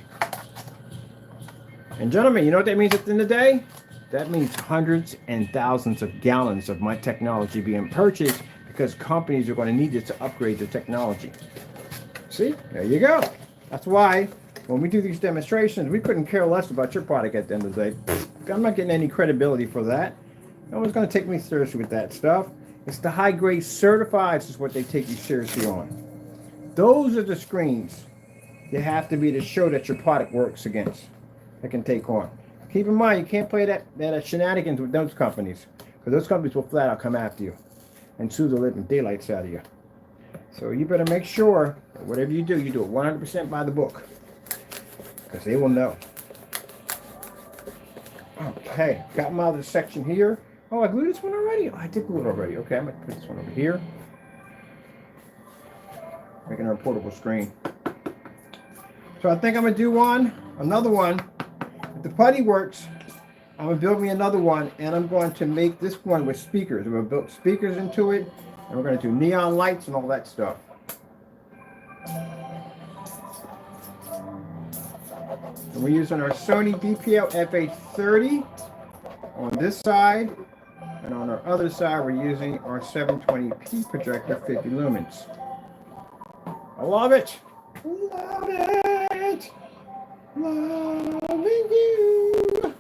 And gentlemen, you know what that means at the end of the day? That means hundreds and thousands of gallons of my technology being purchased because companies are going to need it to upgrade their technology. See, there you go. That's why when we do these demonstrations, we couldn't care less about your product at the end of the day. I'm not getting any credibility for that. No one's going to take me seriously with that stuff. It's the high-grade certifieds is what they take you seriously on. Those are the screens you have to be to show that your product works against. That can take on. Keep in mind, you can't play that shenanigans with those companies, because those companies will flat out come after you and sue the living daylights out of you. So you better make sure that whatever you do it 100% by the book, because they will know. Okay, got my other section here. Oh, I glued this one already? Oh, I did glue it already. Okay, I'm going to put this one over here. Making our portable screen. So I think I'm going to do another one. If the putty works, I'm going to build me another one, and I'm going to make this one with speakers. I'm going to build speakers into it, and we're going to do neon lights and all that stuff. And we're using our Sony DPL FH30 on this side, and on our other side, we're using our 720p projector, 50 lumens. I love it! Love it! Loving you!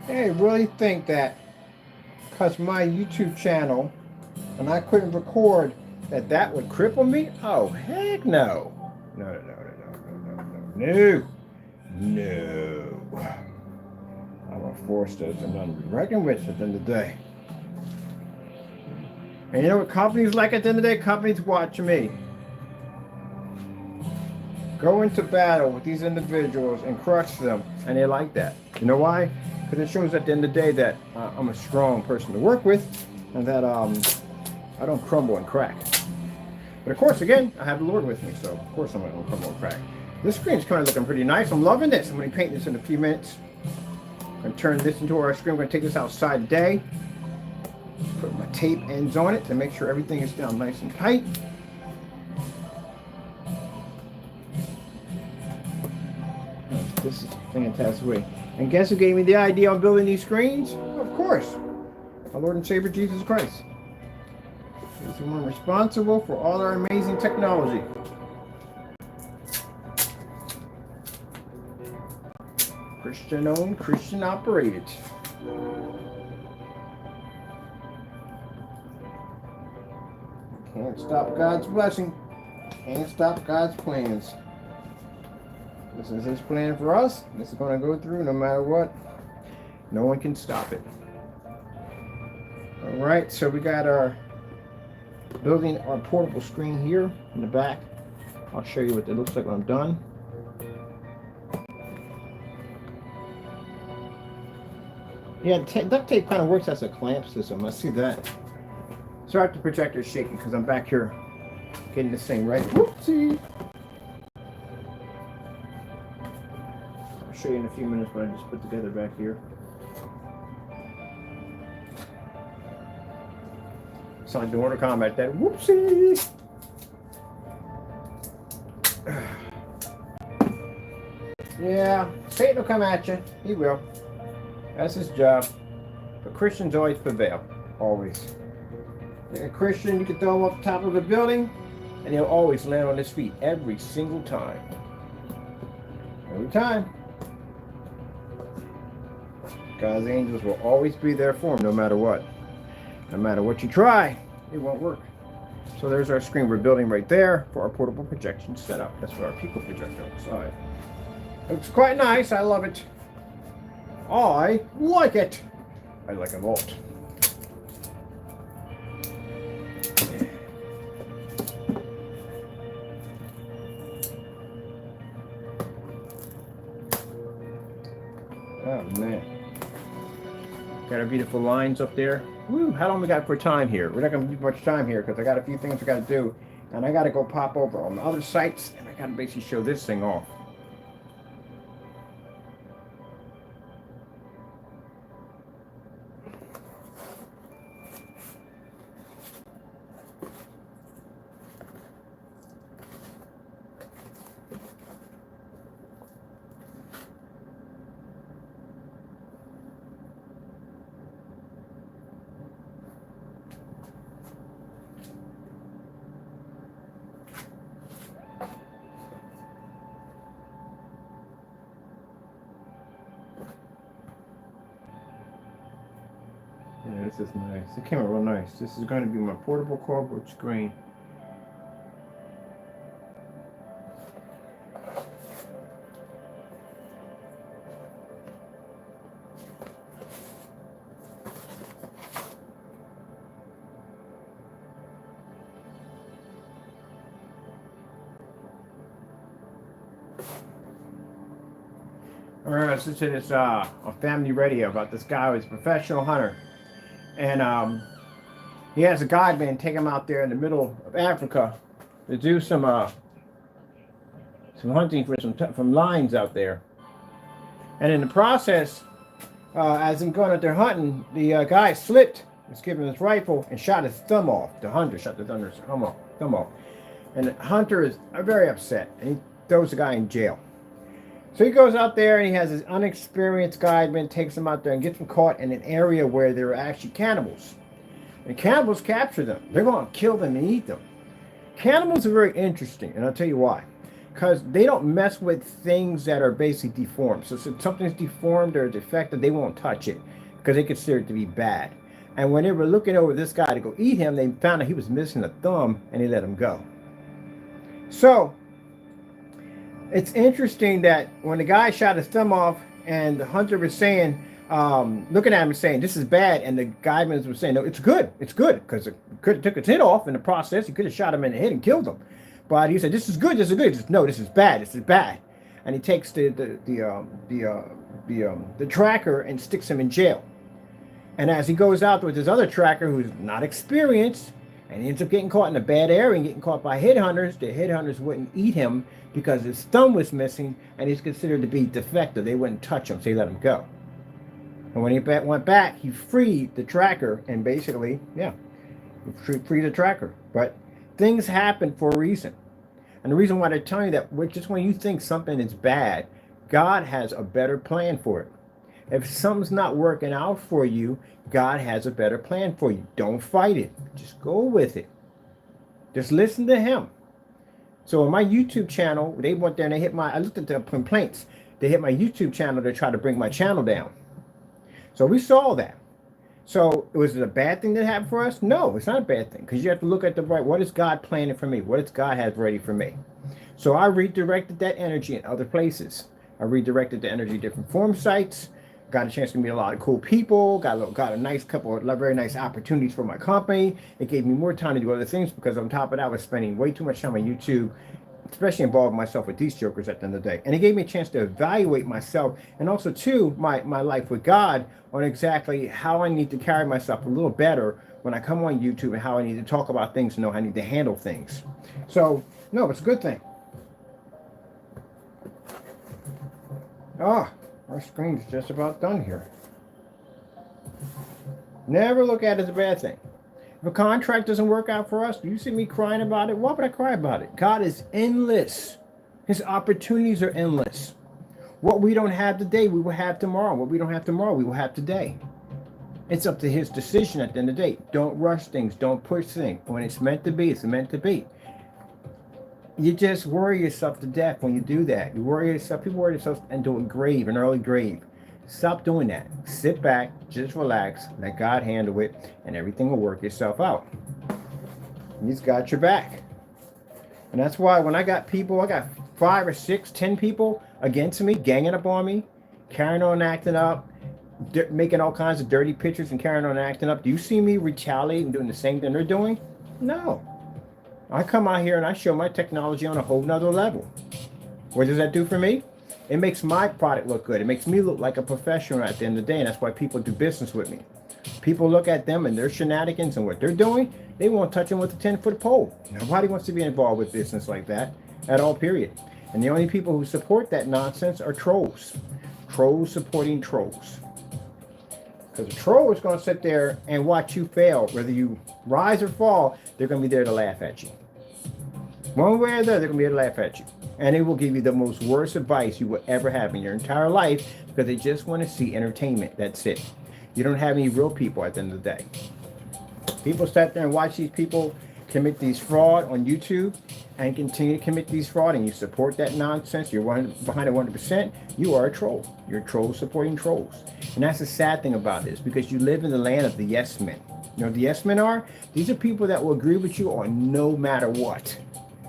They really think that because my YouTube channel and I couldn't record that would cripple me? Oh, heck no. No, no, no, no, no, no, no. No. I'm a force that's none to be reckoned with at the end of the day. And you know what companies like at the end of the day? Companies watch me go into battle with these individuals and crush them, and they like that. You know why? Because it shows at the end of the day that I'm a strong person to work with, and that I don't crumble and crack. But of course, again, I have the Lord with me, so of course I'm not going to crumble and crack. This screen's kind of looking pretty nice. I'm loving this. I'm going to paint this in a few minutes. I'm going to turn this into our screen. I'm going to take this outside today. Put my tape ends on it to make sure everything is down nice and tight. This is a fantastic way. And guess who gave me the idea on building these screens? Well, of course, our Lord and Savior Jesus Christ. He's the one responsible for all our amazing technology. Christian owned, Christian operated. Can't stop God's blessing. Can't stop God's plans. This is His plan for us. This is going to go through no matter what. No one can stop it. All right, so we got our building our portable screen here in the back. I'll show you what it looks like when I'm done. Yeah, duct tape kind of works as a clamp system. I see that. Sorry if the projector is shaking because I'm back here getting this thing ready. Whoopsie! I'll show you in a few minutes what I just put together back here. Sound like the Mortal Kombat, that whoopsie! Yeah, Satan will come at you. He will. That's his job. But Christians always prevail. Always. Like a Christian, you can throw him off the top of the building, and he'll always land on his feet every single time. Every time. God's angels will always be there for him, no matter what. No matter what you try, it won't work. So there's our screen we're building right there for our portable projection setup. That's for our Pico projector outside. Looks quite nice. I love it. I like it. I like a lot. Oh man. Got our beautiful lines up there. Woo, how long we got for time here? We're not going to do much time here because I got a few things I got to do. And I got to go pop over on the other sites. And I got to basically show this thing off. Yeah, this is nice. It came out real nice. This is going to be my portable cardboard screen. I remember listening to this on family radio about this guy who's a professional hunter. And he has a guideman take him out there in the middle of Africa to do some hunting for from lions out there. And in the process, as him going out there hunting, the guy slipped, was given his rifle, and shot his thumb off. The hunter shot the thumb off. And the hunter is very upset, and he throws the guy in jail. So he goes out there and he has his unexperienced guideman, takes him out there and gets him caught in an area where there are actually cannibals. And cannibals capture them. They're going to kill them and eat them. Cannibals are very interesting, and I'll tell you why. because they don't mess with things that are basically deformed. So if something's deformed or defective, they won't touch it because they consider it to be bad. And when they were looking over this guy to go eat him, they found out he was missing a thumb and they let him go. So it's interesting that when the guy shot his thumb off and the hunter was saying, looking at him and saying, this is bad. And the guy was saying, no, it's good. It's good. Because it could have took his head off in the process. He could have shot him in the head and killed him. But he said, this is good. This is good. He said, no, this is bad. This is bad. And he takes the tracker and sticks him in jail. And as he goes out with his other tracker, who's not experienced, and he ends up getting caught in a bad area and getting caught by headhunters, the headhunters wouldn't eat him because his thumb was missing and he's considered to be defective. They wouldn't touch him, so they let him go. And when he went back, he freed the tracker and basically, freed the tracker. But things happen for a reason. And the reason why they're telling you that, just when you think something is bad, God has a better plan for it. If something's not working out for you, God has a better plan for you. Don't fight it. Just go with it. Just listen to him. So on my YouTube channel, they went there and I looked at the complaints. They hit my YouTube channel to try to bring my channel down. So we saw that. So was it a bad thing that happened for us? No, it's not a bad thing. Because you have to look at what is God planning for me? What does God have ready for me? So I redirected that energy in other places. I redirected the energy to different forum sites. Got a chance to meet a lot of cool people. Got a nice couple of very nice opportunities for my company. It gave me more time to do other things because on top of that, I was spending way too much time on YouTube, especially involving myself with these jokers at the end of the day. And it gave me a chance to evaluate myself and also too my life with God on exactly how I need to carry myself a little better when I come on YouTube and how I need to talk about things and know how I need to handle things. So no, it's a good thing. Our screen's just about done here. Never look at it as a bad thing. If a contract doesn't work out for us, do you see me crying about it? Why would I cry about it? God is endless. His opportunities are endless. What we don't have today, we will have tomorrow. What we don't have tomorrow, we will have today. It's up to his decision at the end of the day. Don't rush things. Don't push things. When it's meant to be, it's meant to be. You just worry yourself to death when you do that. You worry yourself. People worry themselves into an early grave. Stop doing that. Sit back, just relax, let God handle it, and everything will work itself out. He's got your back. And that's why when I got 5 or 6, 10 people against me, ganging up on me, carrying on acting up, making all kinds of dirty pictures and carrying on acting up. Do you see me retaliating and doing the same thing they're doing? No. I come out here and I show my technology on a whole nother level. What does that do for me? It makes my product look good. It makes me look like a professional at the end of the day, and that's why people do business with me. People look at them and their shenanigans and what they're doing, they won't touch them with a 10-foot pole. Nobody wants to be involved with business like that at all, period. And the only people who support that nonsense are trolls. Trolls supporting trolls. Because a troll is going to sit there and watch you fail. Whether you rise or fall, they're going to be there to laugh at you. One way or the other, they're going to be there to laugh at you. And they will give you the most worst advice you will ever have in your entire life because they just want to see entertainment. That's it. You don't have any real people at the end of the day. People sit there and watch these people commit these fraud on YouTube and continue to commit these fraud, and you support that nonsense, you're behind it 100%, you are a troll. You're a troll supporting trolls. And that's the sad thing about this, because you live in the land of the yes men. You know what the yes men are? These are people that will agree with you on no matter what.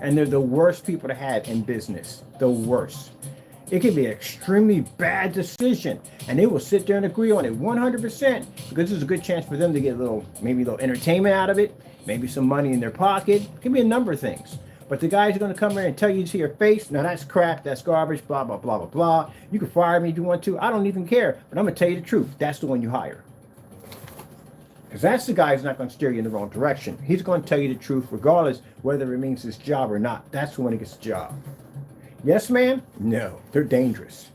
And they're the worst people to have in business. The worst. It can be an extremely bad decision, and they will sit there and agree on it 100% because there's a good chance for them to get maybe a little entertainment out of it, maybe some money in their pocket. It can be a number of things. But the guys are going to come in and tell you to your face, no, that's crap, that's garbage, blah, blah, blah, blah, blah. You can fire me if you want to. I don't even care, but I'm going to tell you the truth. That's the one you hire. Because that's the guy who's not going to steer you in the wrong direction. He's going to tell you the truth regardless whether it means his job or not. That's the one who gets the job. Yes, man? No, they're dangerous.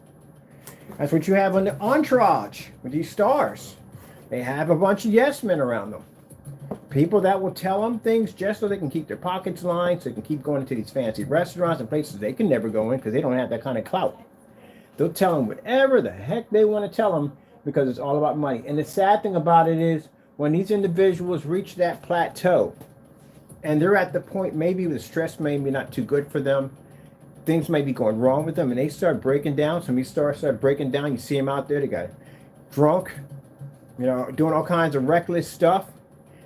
That's what you have on the entourage with these stars. They have a bunch of yes men around them. People that will tell them things just so they can keep their pockets lined, so they can keep going into these fancy restaurants and places they can never go in because they don't have that kind of clout. They'll tell them whatever the heck they want to tell them because it's all about money. And the sad thing about it is when these individuals reach that plateau and they're at the point maybe the stress may be not too good for them, things may be going wrong with them, and they start breaking down. Somebody start breaking down. You see them out there. They got drunk, you know, doing all kinds of reckless stuff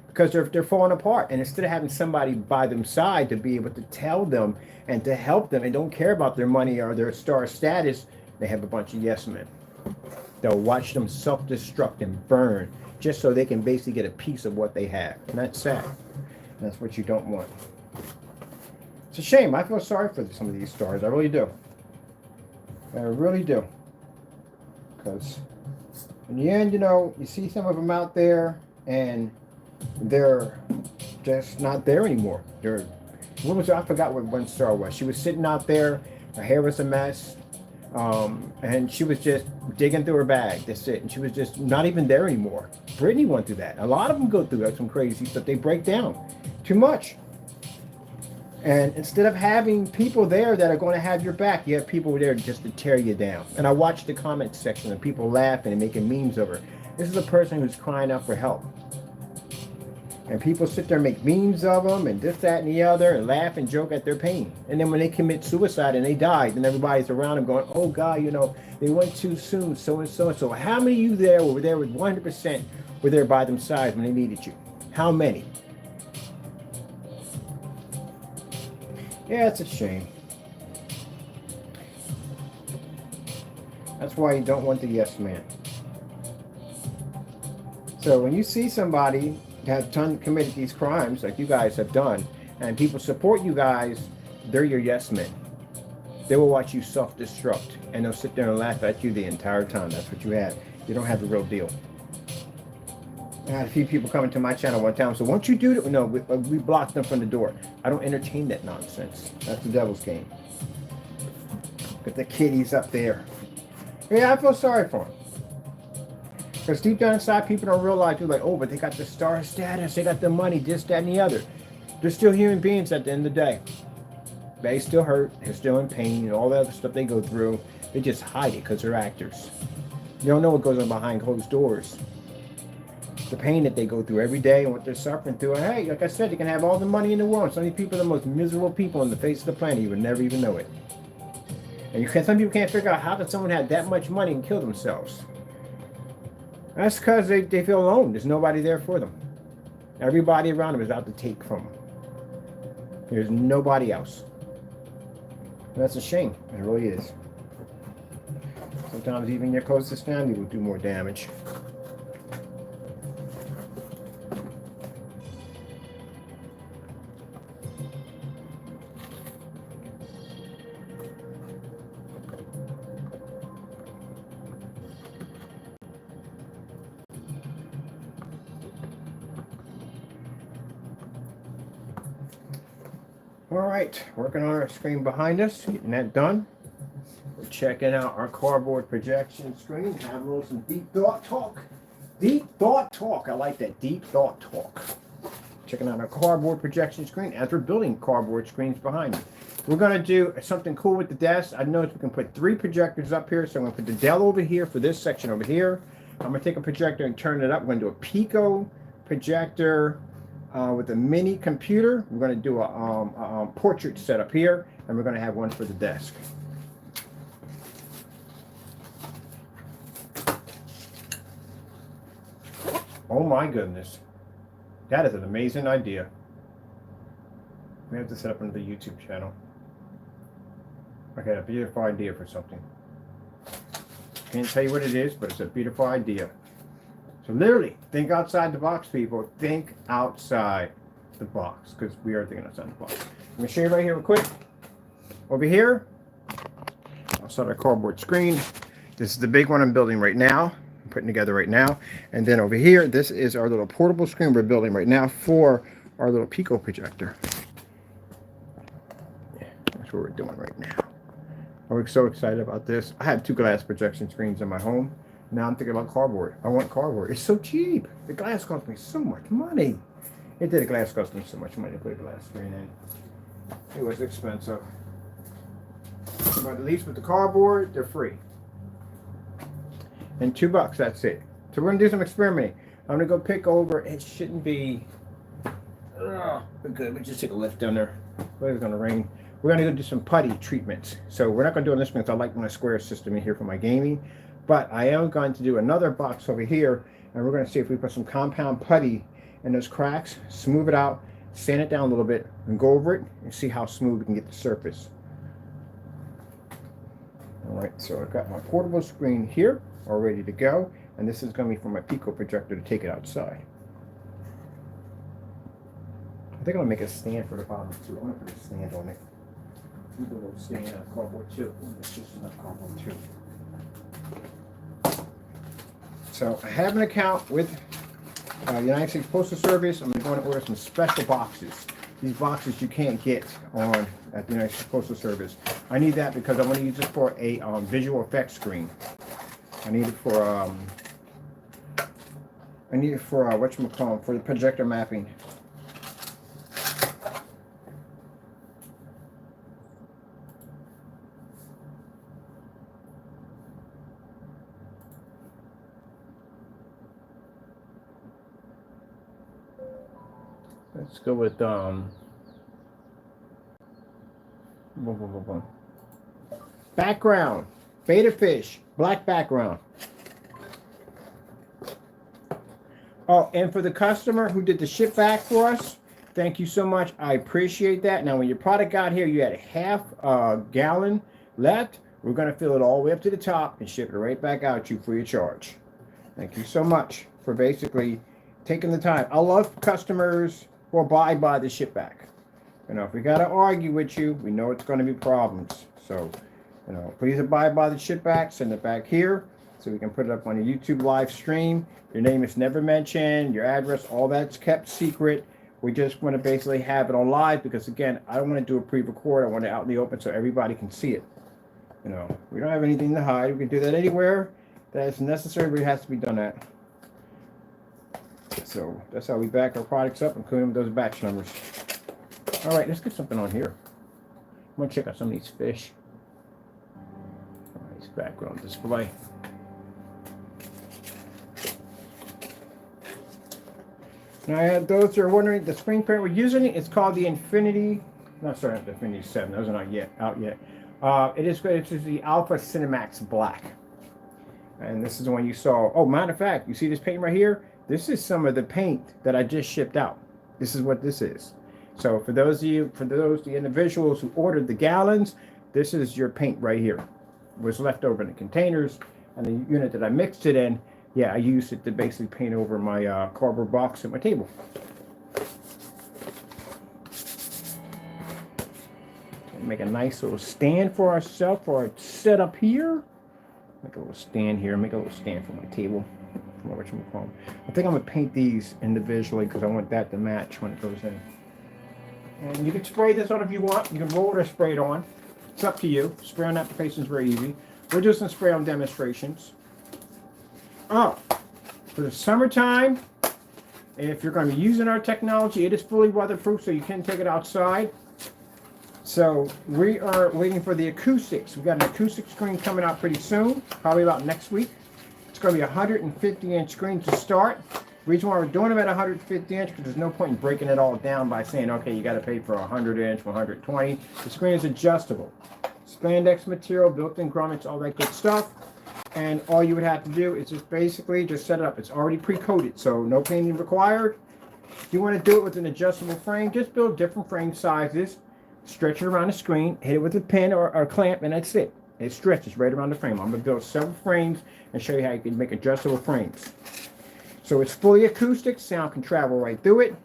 because they're falling apart. And instead of having somebody by them side to be able to tell them and to help them and don't care about their money or their star status, they have a bunch of yes men. They'll watch them self-destruct and burn just so they can basically get a piece of what they have. And that's sad. That's what you don't want. It's a shame. I feel sorry for some of these stars. I really do. I really do. Because in the end, you know, you see some of them out there and they're just not there anymore. I forgot what one star was. She was sitting out there. Her hair was a mess. And she was just digging through her bag. That's it. And she was just not even there anymore. Brittany went through that. A lot of them go through that, some crazy stuff. They break down too much. And instead of having people there that are going to have your back, you have people there just to tear you down. And I watched the comment section of people laughing and making memes of her. This is a person who's crying out for help. And people sit there and make memes of them and this, that, and the other and laugh and joke at their pain. And then when they commit suicide and they die, then everybody's around them going, oh God, you know, they went too soon, so and so and so. How many of you there were there with 100% were there by themselves when they needed you? How many? Yeah, it's a shame. That's why you don't want the yes man. So when you see somebody have committed these crimes like you guys have done, and people support you guys, they're your yes men. They will watch you self-destruct, and they'll sit there and laugh at you the entire time. That's what you have. You don't have the real deal. I had a few people coming to my channel one time. So once you do that, no, we blocked them from the door. I don't entertain that nonsense. That's the devil's game. Got the kiddies up there. Yeah, I feel sorry for them. Because deep down inside, people don't realize, you're like, oh, but they got the star status, they got the money, this, that, and the other. They're still human beings at the end of the day. They still hurt, they're still in pain, and all the other stuff they go through. They just hide it because they're actors. You don't know what goes on behind closed doors. The pain that they go through every day and what they're suffering through. And hey, like I said, you can have all the money in the world. Some of these people are the most miserable people on the face of the planet. You would never even know it. And some people can't figure out how did someone have that much money and kill themselves. That's because they feel alone. There's nobody there for them. Everybody around them is out to take from them. There's nobody else. And that's a shame. It really is. Sometimes even your closest family will do more damage. All right, working on our screen behind us, getting that done. We're checking out our cardboard projection screen, have a little some deep thought talk. Deep thought talk, I like that, deep thought talk. Checking out our cardboard projection screen as we're building cardboard screens behind me. We're gonna do something cool with the desk. I noticed we can put 3 projectors up here, so I'm gonna put the Dell over here for this section over here. I'm gonna take a projector and turn it up. We're gonna do a Pico projector with a mini computer. We're going to do a portrait setup here, and we're going to have one for the desk. Oh my goodness. That is an amazing idea. We have to set up another YouTube channel. I got a beautiful idea for something. Can't tell you what it is, but it's a beautiful idea. So literally, think outside the box, people. Think outside the box, because we are thinking outside the box. I'm going to show you right here real quick. Over here, I'll start our cardboard screen. This is the big one I'm building right now. I'm putting together right now. And then over here, this is our little portable screen we're building right now for our little Pico projector. Yeah, that's what we're doing right now. I'm so excited about this. I have 2 glass projection screens in my home. Now I'm thinking about cardboard. I want cardboard. It's so cheap. The glass cost me so much money. It did. The glass cost me so much money to put a glass screen in. It was expensive. But at least with the cardboard, they're free. And $2, that's it. So we're going to do some experimenting. I'm going to go pick over. It shouldn't be... good. We just take a lift down there. But it's going to rain. we're going to go do some putty treatments. So we're not going to do on this one because I like my square system in here for my gaming. But I am going to do another box over here, and we're going to see if we put some compound putty in those cracks, smooth it out, sand it down a little bit, and go over it and see how smooth we can get the surface. All right, so I've got my portable screen here, all ready to go, and this is going to be for my Pico projector to take it outside. I think I'm going to make a stand for the bottom too. I'm going to put a stand on it. Maybe a little stand out of cardboard too. It's just enough cardboard too. So I have an account with United States Postal Service. I'm going to order some special boxes. These boxes you can't get on at the United States Postal Service. I need that because I want to use it for a visual effects screen. I need it for whatchamacallit, for the projector mapping. Let's go with background, beta fish, black background. Oh, and for the customer who did the ship back for us, thank you so much. I appreciate that. Now, when your product got here, you had a half gallon left. We're going to fill it all the way up to the top and ship it right back out to you free of charge. Thank you so much for basically taking the time. I love customers who abide by the ship back. You know, if we got to argue with you, we know it's going to be problems. So, you know, please abide by the ship back. Send it back here so we can put it up on a YouTube live stream. Your name is never mentioned. Your address, all that's kept secret. We just want to basically have it on live because, again, I don't want to do a pre-record. I want it out in the open so everybody can see it. You know, we don't have anything to hide. We can do that anywhere that is necessary, but it has to be done at. So that's how we back our products up, including those batch numbers. All right, let's get something on here. I'm going to check out some of these fish. Nice background display. Now, those who are wondering, the screen print we're using, it's called the Infinity. No, sorry, not the Infinity 7. Those are not yet out yet. It's the Alpha Cinemax Black. And this is the one you saw. Oh, matter of fact, you see this paint right here? This is some of the paint that I just shipped out. This is what this is. So for those of you, the individuals who ordered the gallons, this is your paint right here. It was left over in the containers, and the unit that I mixed it in, yeah, I used it to basically paint over my cardboard box at my table. Make a nice little stand for ourselves, for our setup here. Make a little stand here. Make a little stand for my table. I think I'm going to paint these individually because I want that to match when it goes in. And you can spray this on if you want. You can roll it or spray it on. It's up to you. Spray on application is very easy. We'll do some spray on demonstrations. Oh, for the summertime, if you're going to be using our technology, it is fully weatherproof, so you can take it outside. So we are waiting for the acoustics. We've got an acoustic screen coming out pretty soon, probably about next week. It's going to be a 150-inch screen to start. The reason why we're doing them at 150 inch because there's no point in breaking it all down by saying, okay, you got to pay for a 100-inch, 120. The screen is adjustable. Spandex material, built-in grommets, all that good stuff. And all you would have to do is just basically just set it up. It's already pre-coated, so no painting required. If you want to do it with an adjustable frame, just build different frame sizes, stretch it around the screen, hit it with a pin or a clamp, and that's it. It stretches right around the frame. I'm going to build several frames and show you how you can make adjustable frames. So it's fully acoustic. Sound can travel right through it.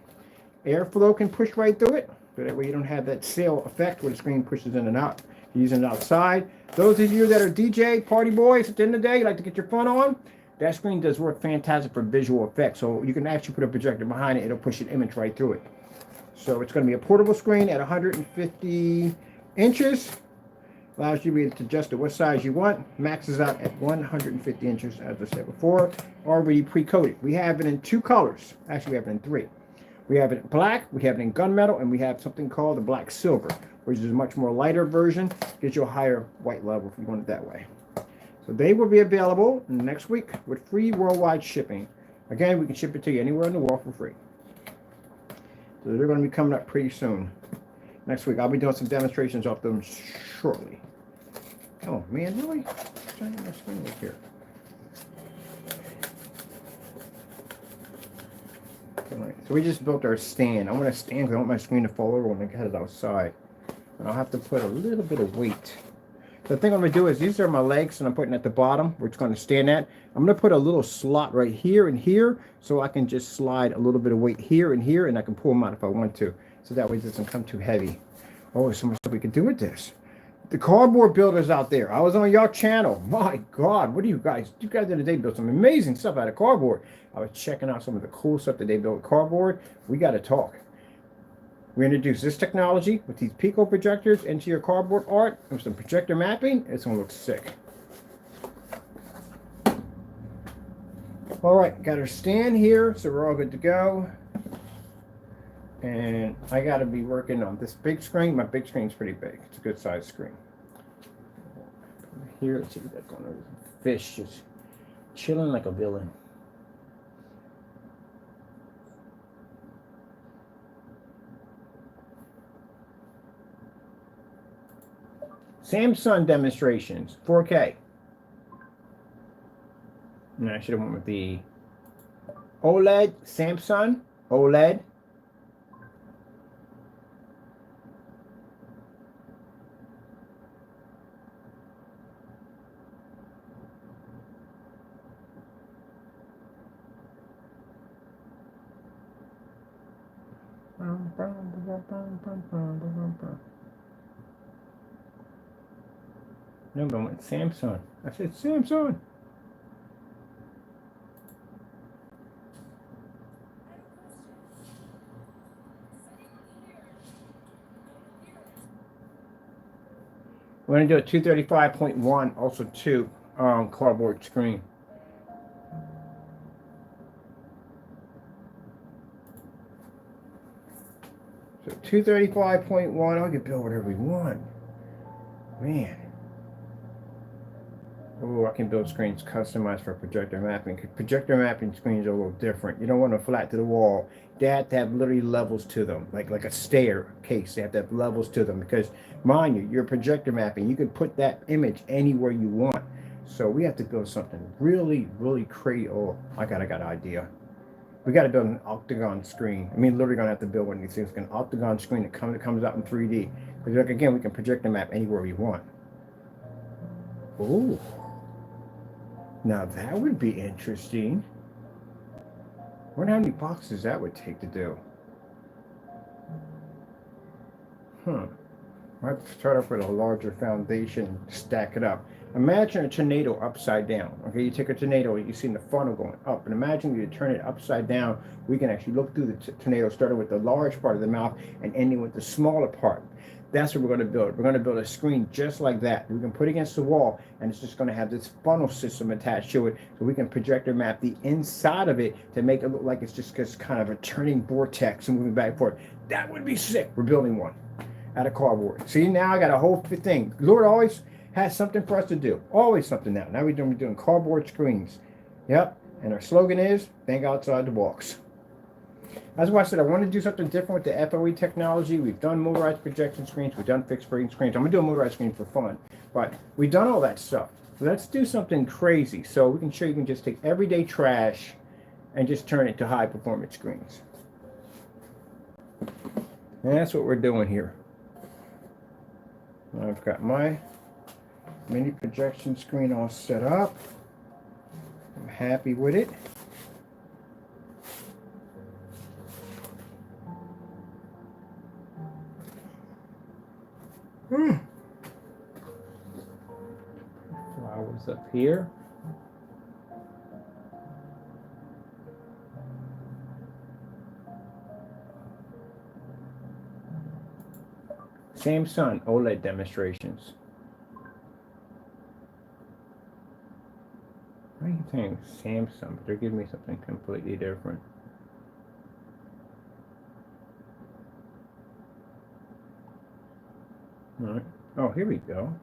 Airflow can push right through it. So that way you don't have that sail effect where the screen pushes in and out. You're using it outside. Those of you that are DJ, party boys, at the end of the day, you like to get your fun on, that screen does work fantastic for visual effects. So you can actually put a projector behind it. It'll push an image right through it. So it's going to be a portable screen at 150 inches. Allows you to adjust it what size you want. Maxes out at 150 inches, as I said before. Already pre-coated. We have it in two colors. Actually, we have it in three. We have it in black, we have it in gunmetal, and we have something called the black silver, which is a much more lighter version. Gives you a higher white level if you want it that way. So they will be available next week with free worldwide shipping. Again, we can ship it to you anywhere in the world for free. So they're going to be coming up pretty soon. next week. I'll be doing some demonstrations of them shortly. Oh man, really? Trying to get my screen up here. Alright, so we just built our stand. I want to stand because I want my screen to fall over when I get it outside. And I'll have to put a little bit of weight. The thing I'm going to do is, these are my legs and I'm putting at the bottom where it's going to stand at. I'm going to put a little slot right here and here so I can just slide a little bit of weight here and here, and I can pull them out if I want to. So that way it doesn't come too heavy. Oh, there's so much stuff we can do with this. The cardboard builders out there. I was on your channel. My God, what do you guys the other day built some amazing stuff out of cardboard. I was checking out some of the cool stuff that they built with cardboard. We got to talk. We introduce this technology with these Pico projectors into your cardboard art and some projector mapping. It's going to look sick. All right, got our stand here, so we're all good to go. And I got to be working on this big screen. My big screen's pretty big. It's a good sized screen. Here, let's see what that's going on. Fish just chilling like a villain. Samsung demonstrations, 4K. And I should have went with the OLED, Samsung, OLED. No, but I went Samsung. I said Samsung. We're going to do a 235.1, also 2 cardboard screen. So 235.1, I can build whatever we want. Man. Oh, I can build screens customized for projector mapping. Projector mapping screens are a little different. You don't want them flat to the wall. They have to have literally levels to them, like a staircase. They have to have levels to them because, mind you, you're projector mapping. You can put that image anywhere you want. So we have to build something really, really crazy. Oh, I got an idea. We got to build an octagon screen. I mean, literally gonna have to build one of these things, an octagon screen that comes out in 3D. Because like, again, we can projector map anywhere we want. Ooh. Now that would be interesting. I wonder how many boxes that would take to do. I might start off with a larger foundation, stack it up. Imagine a tornado upside down. Okay, you take a tornado, you see the funnel going up, and imagine you turn it upside down. We can actually look through the tornado, starting with the large part of the mouth and ending with the smaller part. That's what we're going to build. We're going to build a screen just like that. We can put it against the wall, and it's just going to have this funnel system attached to it, so we can projector map the inside of it to make it look like it's just kind of a turning vortex and moving back and forth. That would be sick. We're building one out of cardboard. See, now I got a whole thing. Lord always has something for us to do. Always something now. Now we're doing cardboard screens. Yep. And our slogan is, think outside the box. That's why I said I want to do something different with the FOE technology. We've done motorized projection screens. We've done fixed screen screens. I'm going to do a motorized screen for fun. But we've done all that stuff. So let's do something crazy. So we can show you can just take everyday trash and just turn it to high performance screens. And that's what we're doing here. I've got my mini projection screen all set up. I'm happy with it. Flowers up here. Samsung OLED demonstrations. I keep saying Samsung, but they're giving me something completely different. All right. Oh, here we go.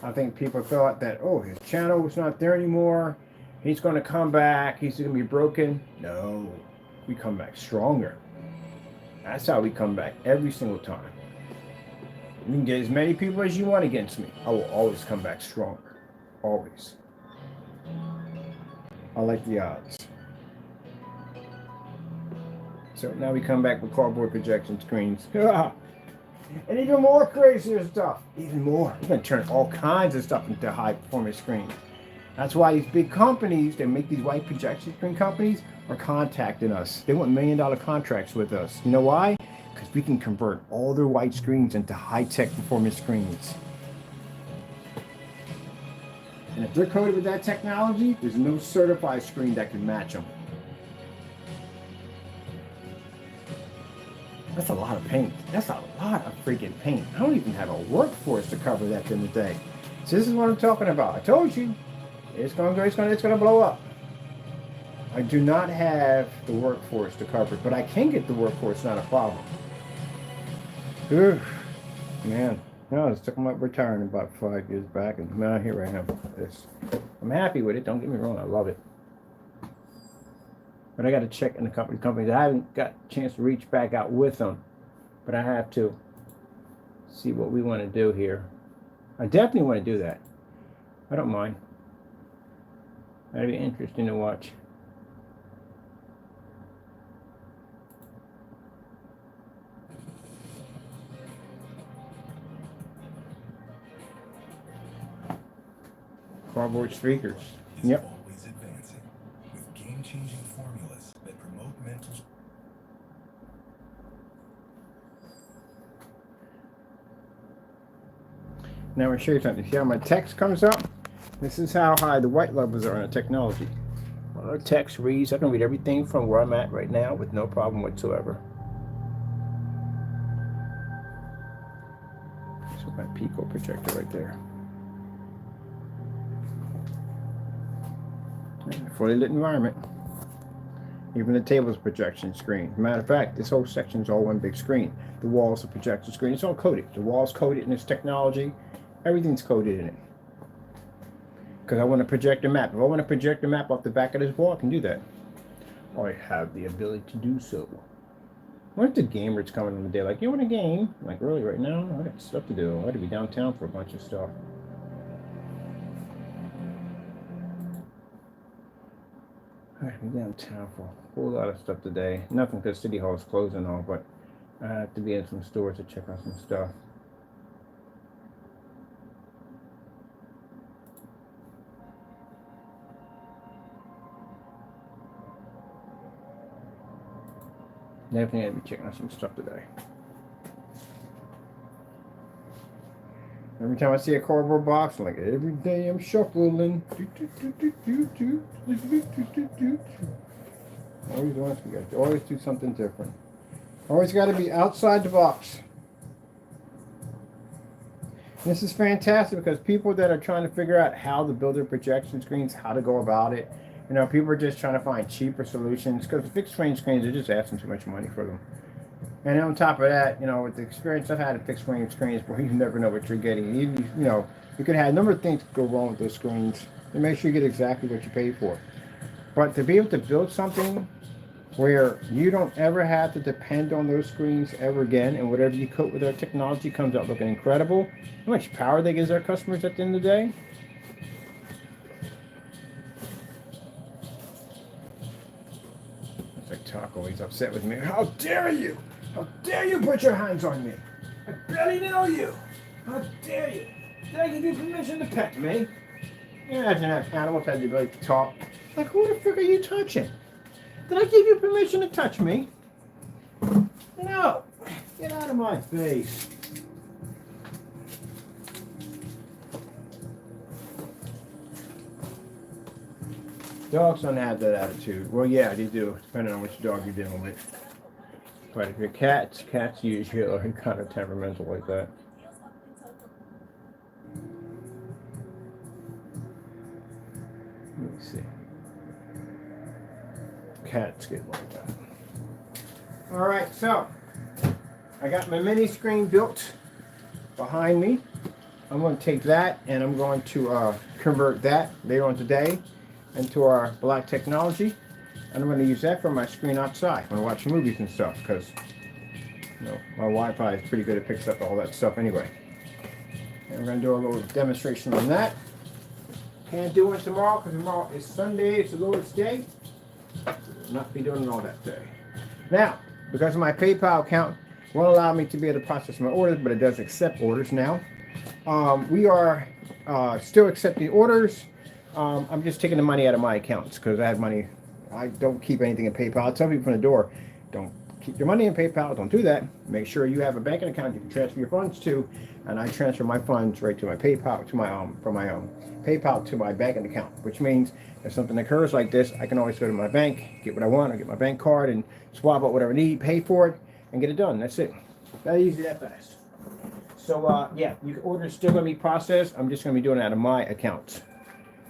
I think people thought that, oh, his channel was not there anymore. He's going to come back. He's going to be broken. No, we come back stronger. That's how we come back every single time. You can get as many people as you want against me. I will always come back stronger. Always. I like the odds. So now we come back with cardboard projection screens. And even more crazier stuff. Even more. We're going to turn all kinds of stuff into high performance screens. That's why these big companies that make these white projection screen companies are contacting us. They want $1 million contracts with us. You know why? Because we can convert all their white screens into high-tech performance screens. And if they're coated with that technology, there's no certified screen that can match them. That's a lot of paint. That's a lot of freaking paint. I don't even have a workforce to cover that in the day. So this is what I'm talking about. I told you, it's gonna blow up. I do not have the workforce to cover it, but I can get the workforce, not a problem. Whew. Man, no, I was talking about retiring about 5 years back, and now here I am. I'm happy with it. Don't get me wrong, I love it. But I got to check in the companies. I haven't got a chance to reach back out with them, but I have to see what we want to do here. I definitely want to do that. I don't mind. That'd be interesting to watch. Cardboard speakers. Yep. Always advancing with game-changing formulas that promote mental. Now I'm going to show you something. See how my text comes up? This is how high the white levels are in the technology. Our text reads, I can read everything from where I'm at right now with no problem whatsoever. So my Pico projector right there. Fully lit environment. Even the table's projection screen. Matter of fact, this whole section's all one big screen. The wall's a projection screen. It's all coded. The wall's coded in this technology. Everything's coded in it. Because I want to project a map. If I want to project a map off the back of this wall, I can do that. I have the ability to do so. What if the gamers coming on the day? Like, you want a game? I'm like, really, right now? I got stuff to do. I got to be downtown for a bunch of stuff. I got to be downtown for a whole lot of stuff today. Nothing because City Hall's closed and all, but I have to be in some stores to check out some stuff. Definitely have to be checking out some stuff today. Every time I see a cardboard box, I'm like, every day I'm shuffling. Always do something different. Always got to be outside the box. This is fantastic because people that are trying to figure out how to build their projection screens, how to go about it, you know, people are just trying to find cheaper solutions because fixed frame screens are just asking too much money for them. And on top of that, you know, with the experience I've had at fixed frame screens, where you never know what you're getting. You know, you could have a number of things go wrong with those screens, and make sure you get exactly what you pay for. But to be able to build something where you don't ever have to depend on those screens ever again, and whatever you coat with our technology comes out looking incredible. How much power they give our customers at the end of the day? It's like Taco, he's upset with me. How dare you? How dare you put your hands on me? I barely know you. How dare you? Did I give you permission to pet me? You imagine that animal had the ability to talk. Like, who the frick are you touching? Did I give you permission to touch me? No. Get out of my face. Dogs don't have that attitude. Well, yeah, they do, depending on which dog you're dealing with. But if you're cats usually are kind of temperamental like that. Let me see. Cats get like that. All right, so I got my mini screen built behind me. I'm going to take that and I'm going to convert that later on today into our black technology. And I'm going to use that for my screen outside when I watch movies and stuff, because you know, my Wi-Fi is pretty good. It picks up all that stuff anyway. And we're going to do a little demonstration on that. Can't do it tomorrow because tomorrow is Sunday. It's the Lord's Day. Will not be doing all that day. Now, because of my PayPal account won't allow me to be able to process my orders, but it does accept orders now. We are still accepting orders. I'm just taking the money out of my accounts because I have money. I don't keep anything in PayPal. I tell people from the door, don't keep your money in PayPal. Don't do that. Make sure you have a banking account you can transfer your funds to, and I transfer my funds right to my PayPal, to my from my PayPal to my banking account. Which means if something occurs like this, I can always go to my bank, get what I want, I get my bank card, and swap out whatever I need, pay for it, and get it done. That's it. That easy, that fast. So yeah, your order is still going to be processed. I'm just going to be doing it out of my accounts.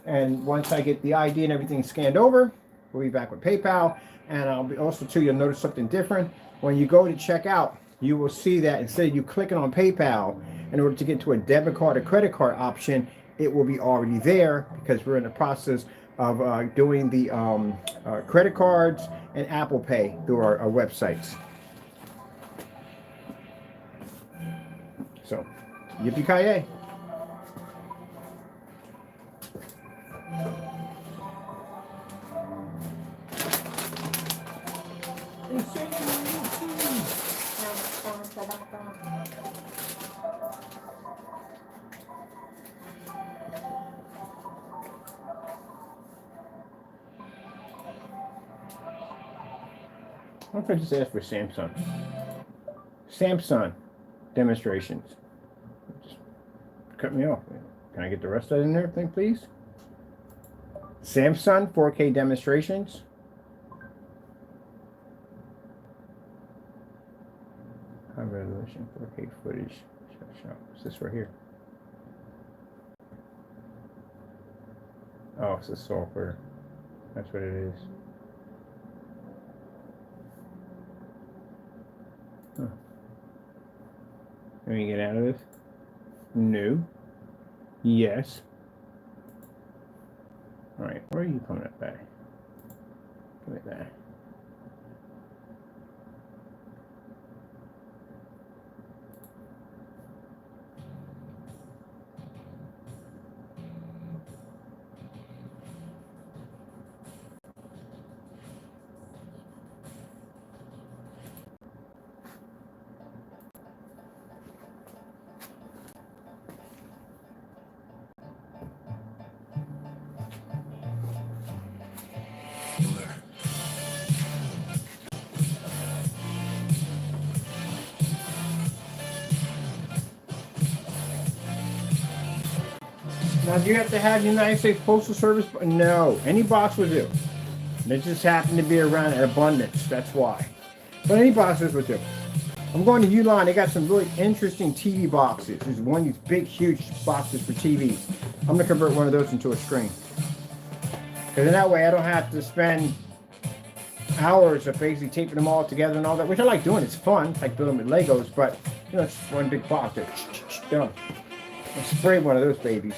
And once I get the ID and everything scanned over, we'll be back with PayPal. And I'll be also too, you'll notice something different. When you go to check out, you will see that instead of you clicking on PayPal in order to get to a debit card or credit card option, it will be already there because we're in the process of doing the credit cards and Apple Pay through our websites. So, yippee-ki-yay. What if I just ask for Samsung? Samsung demonstrations. Just cut me off. Can I get the rest of it in there, please? Samsung 4K demonstrations. High resolution 4K footage. What's this right here? Oh, it's the software. That's what it is. Huh. Let me get out of this. No. Yes. Alright, where are you coming up at? Give me that. Now, do you have to have the United States Postal Service? No, any box will do. They just happen to be around in abundance. That's why. But any boxes will do. I'm going to Uline. They got some really interesting TV boxes. There's one of these big, huge boxes for TVs. I'm going to convert one of those into a screen. Because in that way, I don't have to spend hours of basically taping them all together and all that, which I like doing. It's fun. It's like building with Legos, but you know, it's one big box. Done. I'll spray one of those babies.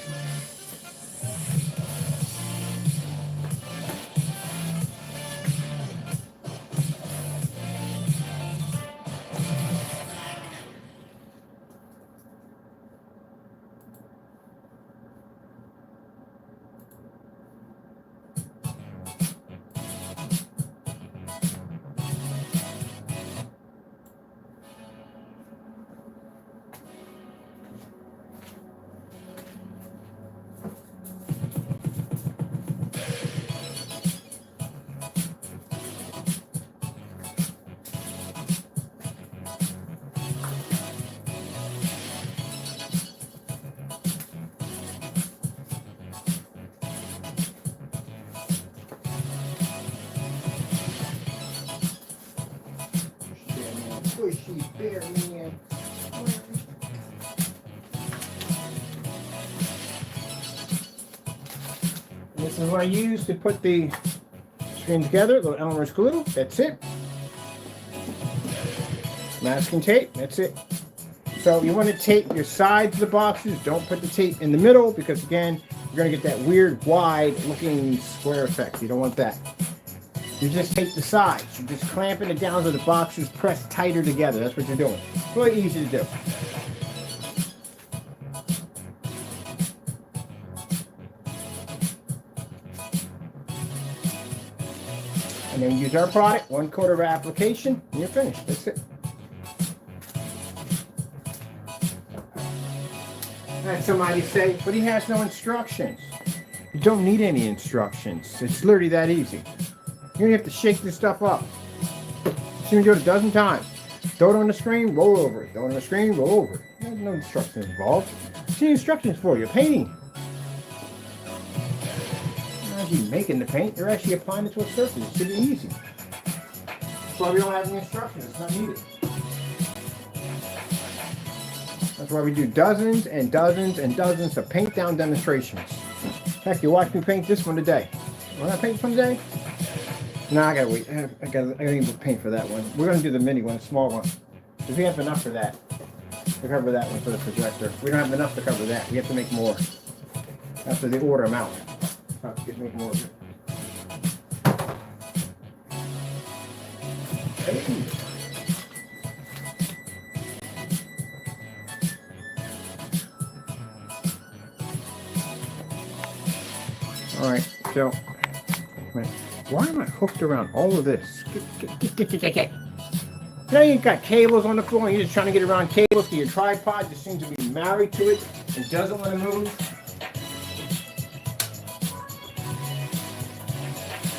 Squishy bear man. This is what I use to put the screen together. A little Elmer's glue. That's it. Masking tape. That's it. So you want to tape your sides of the boxes. Don't put the tape in the middle because again, you're going to get that weird wide looking square effect. You don't want that. You just tape the sides. You're just clamping it down so the boxes press tighter together. That's what you're doing. It's really easy to do. And then use our product, 1/4 of application, and you're finished. That's it. I had somebody say, but he has no instructions. You don't need any instructions. It's literally that easy. You only have to shake this stuff up. So you can do it a dozen times. Throw it on the screen, roll over it. Throw it on the screen, roll over it. There's no instructions involved. See instructions for you. Painting. You're not actually making the paint. You're actually applying it to a surface. It should be easy. That's why we don't have any instructions. It's not needed. That's why we do dozens and dozens and dozens of paint down demonstrations. Heck, you watch me paint this one today. Want to paint this one today? No, I gotta wait. I gotta even paint for that one. We're gonna do the mini one, the small one. Because we have enough for that. To cover that one for the projector. We don't have enough to cover that. We have to make more. After they order them out. Have to make more of it. Hey. All right, so wait, why am I hooked around all of this? Get. Now you got cables on the floor and you're just trying to get around cables to your tripod. Just seems to be married to it and doesn't want to move.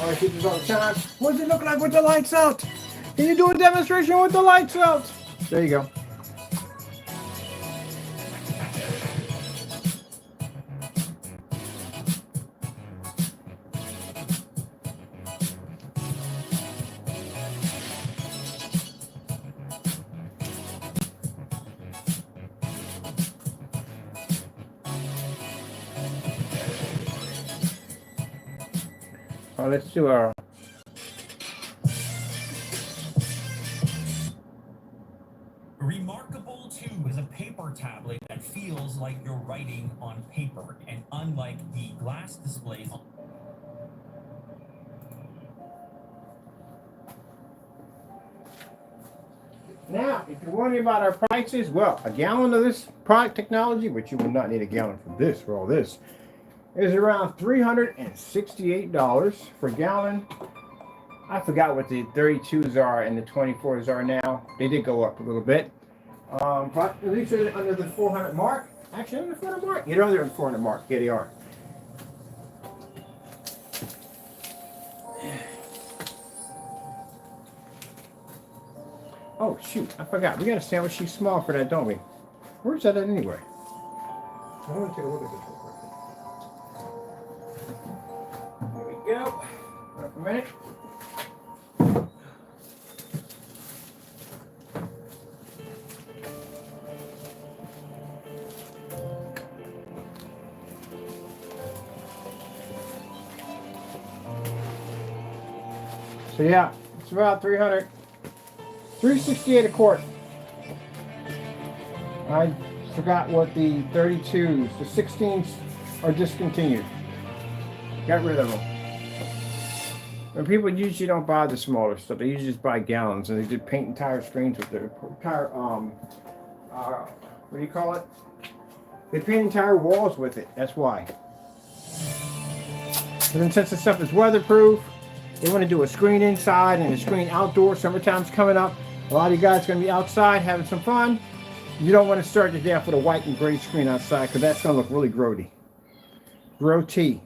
All right, this all the time. What does it look like with the lights out? Can you do a demonstration with the lights out? There you go. Let's do our Remarkable 2 is a paper tablet that feels like you're writing on paper, and unlike the glass displays on now, if you're wondering about our prices, well, a gallon of this product technology, which you will not need a gallon for this, for all this, is around $368 per gallon. I forgot what the 32s are and the 24s are now. They did go up a little bit. But at least they're under the 400 mark. Actually, under the 400 mark? Yeah, they're under the 400 mark. Yeah, they are. Oh, shoot. I forgot. We got a sandwich sheet small for that, don't we? Where's that at anyway? I want to take a look at this. Go. Wait a minute. So yeah, it's about 368 a quart. I forgot what the 32s, the 16s are discontinued. Got rid of them. And people usually don't buy the smaller stuff. They usually just buy gallons, and they just paint entire screens with their entire what do you call it? They paint entire walls with it. That's why. And then since the stuff is weatherproof, they want to do a screen inside and a screen outdoor. Summertime's coming up. A lot of you guys are going to be outside having some fun. You don't want to start your day off with a white and gray screen outside because that's going to look really grody. Grody.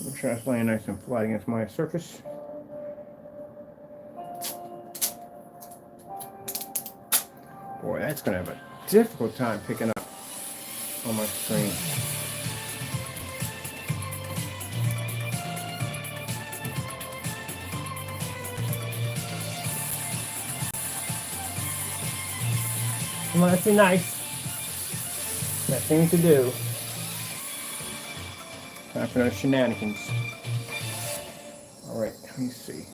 Make sure it's laying nice and flat against my surface. Boy, that's going to have a difficult time picking up on my screen. Come on, let's be nice. That thing to do. Time for those shenanigans. All right, let me see.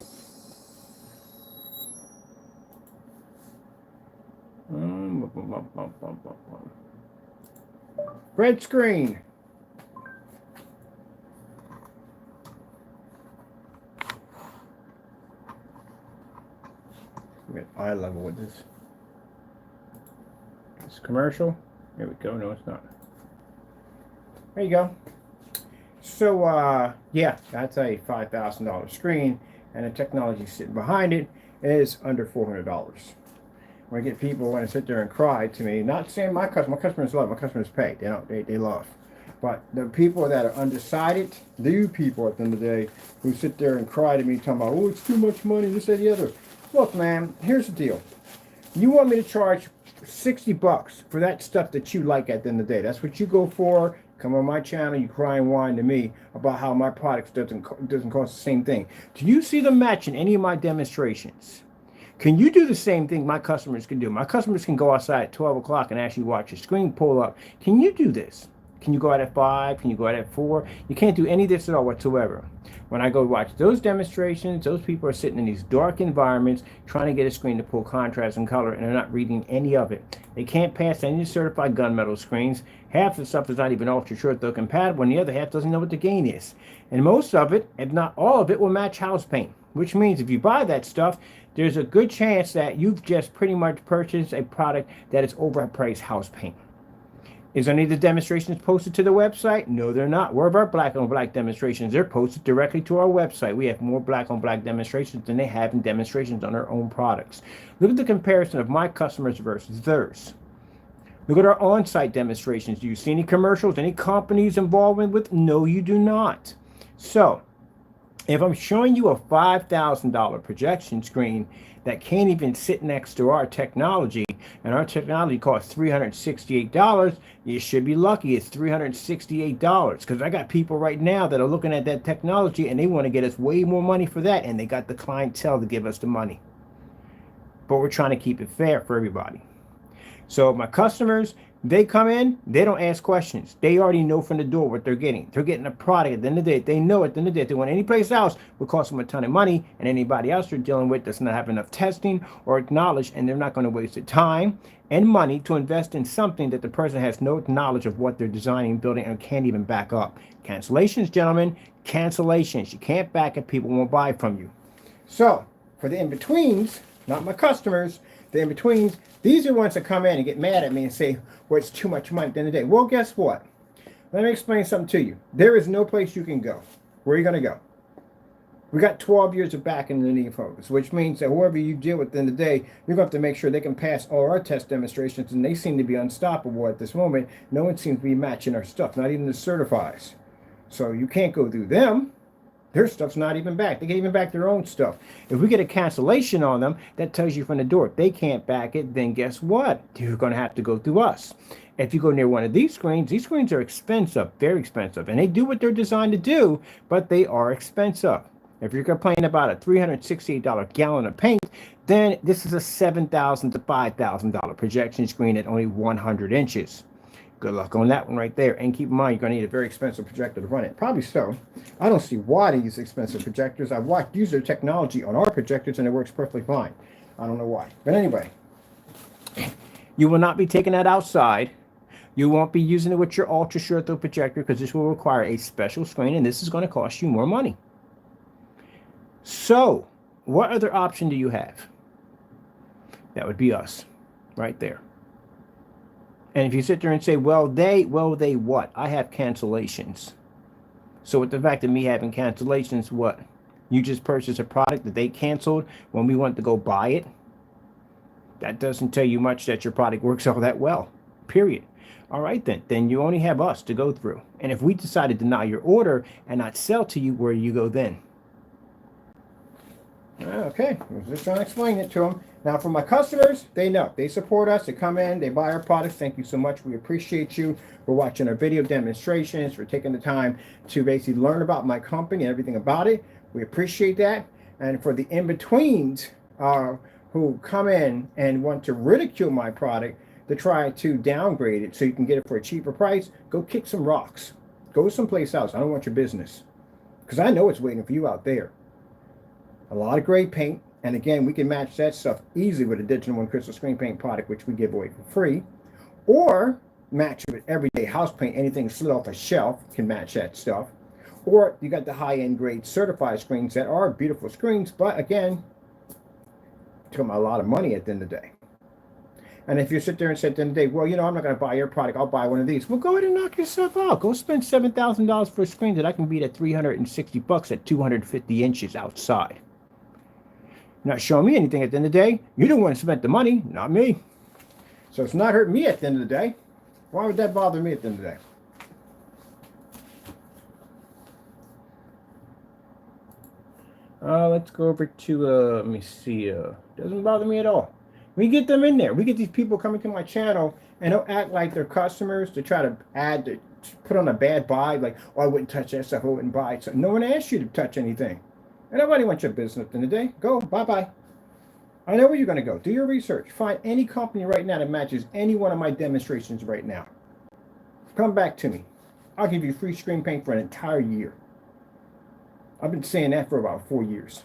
Red screen. We're at eye level with this. It's commercial. There we go. No, it's not. There you go. So, yeah, that's a $5,000 screen, and the technology sitting behind it is under $400. When I get people want to sit there and cry to me, not saying my customers love, my customers pay. They love. But the people that are undecided, the people at the end of the day, who sit there and cry to me, talking about, oh, it's too much money, this, that, the other. Look, man, here's the deal. You want me to charge $60 for that stuff that you like at the end of the day. That's what you go for. Come on my channel, you cry and whine to me about how my products doesn't cost the same thing. Do you see the match in any of my demonstrations? Can you do the same thing my customers can do? My customers can go outside at 12 o'clock and actually watch your screen pull up. Can you do this? Can you go out at 5? Can you go out at 4? You can't do any of this at all whatsoever. When I go watch those demonstrations, those people are sitting in these dark environments trying to get a screen to pull contrast and color, and they're not reading any of it. They can't pass any certified gunmetal screens. Half the stuff is not even ultra short though compatible, and the other half doesn't know what the gain is. And most of it, if not all of it, will match house paint, which means if you buy that stuff, there's a good chance that you've just pretty much purchased a product that is overpriced house paint. Is any of the demonstrations posted to the website? No, they're not. Where are our black on black demonstrations? They're posted directly to our website. We have more black on black demonstrations than they have in demonstrations on their own products. Look at the comparison of my customers versus theirs. Look at our on-site demonstrations. Do you see any commercials, any companies involvement with? No, you do not. So, if I'm showing you a $5,000 projection screen that can't even sit next to our technology, and our technology costs $368, you should be lucky it's $368, because I got people right now that are looking at that technology and they want to get us way more money for that, and they got the clientele to give us the money. But we're trying to keep it fair for everybody. So my customers, they come in, they don't ask questions. They already know from the door what they're getting. They're getting a product at the end of the day. They know at the end of the day, if they went anyplace else, would cost them a ton of money, and anybody else they're dealing with does not have enough testing or knowledge, and they're not going to waste their time and money to invest in something that the person has no knowledge of what they're designing, building, and can't even back up. Cancellations, gentlemen, cancellations. You can't back it, people won't buy from you. So, for the in-betweens, not my customers, the in-betweens, these are ones that come in and get mad at me and say, well, it's too much money at the end of the day. Well, guess what? Let me explain something to you. There is no place you can go. Where are you going to go? We got 12 years of back in the knee focus, which means that whoever you deal with at the end of the day, you're going to have to make sure they can pass all our test demonstrations, and they seem to be unstoppable at this moment. No one seems to be matching our stuff, not even the certifies. So you can't go through them. Their stuff's not even back. They can't even back their own stuff. If we get a cancellation on them, that tells you from the door, if they can't back it, then guess what? You're going to have to go through us. If you go near one of these screens are expensive, very expensive. And they do what they're designed to do, but they are expensive. If you're complaining about a $368 gallon of paint, then this is a $7,000 to $5,000 projection screen at only 100 inches. Good luck on that one right there. And keep in mind, you're going to need a very expensive projector to run it. Probably so. I don't see why they use expensive projectors. I've used their technology on our projectors, and it works perfectly fine. I don't know why. But anyway, you will not be taking that outside. You won't be using it with your ultra short throw projector, because this will require a special screen, and this is going to cost you more money. So, what other option do you have? That would be us, right there. And if you sit there and say, well, they what? I have cancellations. So with the fact of me having cancellations, what? You just purchased a product that they canceled when we went to go buy it? That doesn't tell you much that your product works all that well, period. All right, then you only have us to go through. And if we decide to deny your order and not sell to you, where do you go then? Okay, I was just trying to explain it to them. Now, for my customers, they know. They support us. They come in. They buy our products. Thank you so much. We appreciate you for watching our video demonstrations, for taking the time to basically learn about my company and everything about it. We appreciate that. And for the in-betweens who come in and want to ridicule my product, to try to downgrade it so you can get it for a cheaper price, go kick some rocks. Go someplace else. I don't want your business. Because I know it's waiting for you out there. A lot of gray paint. And again, we can match that stuff easily with a Digital One Crystal Screen Paint product, which we give away for free. Or match it with everyday house paint. Anything slid off a shelf can match that stuff. Or you got the high-end grade certified screens that are beautiful screens, but again, it's come a lot of money at the end of the day. And if you sit there and say at the end of the day, well, you know, I'm not going to buy your product, I'll buy one of these. Well, go ahead and knock yourself out. Go spend $7,000 for a screen that I can beat at $360 at 250 inches outside. You're not showing me anything at the end of the day. You don't want to spend the money, not me. So it's not hurting me at the end of the day. Why would that bother me at the end of the day? Let's go over to, let me see, doesn't bother me at all. We get them in there. We get these people coming to my channel and they'll act like they're customers to try to put on a bad vibe, like, oh, I wouldn't touch that stuff, I wouldn't buy it. So no one asked you to touch anything. And nobody wants your business at the end of the day. Go, bye-bye. I know where you're going to go. Do your research. Find any company right now that matches any one of my demonstrations right now. Come back to me. I'll give you free screen paint for an entire year. I've been saying that for about 4 years.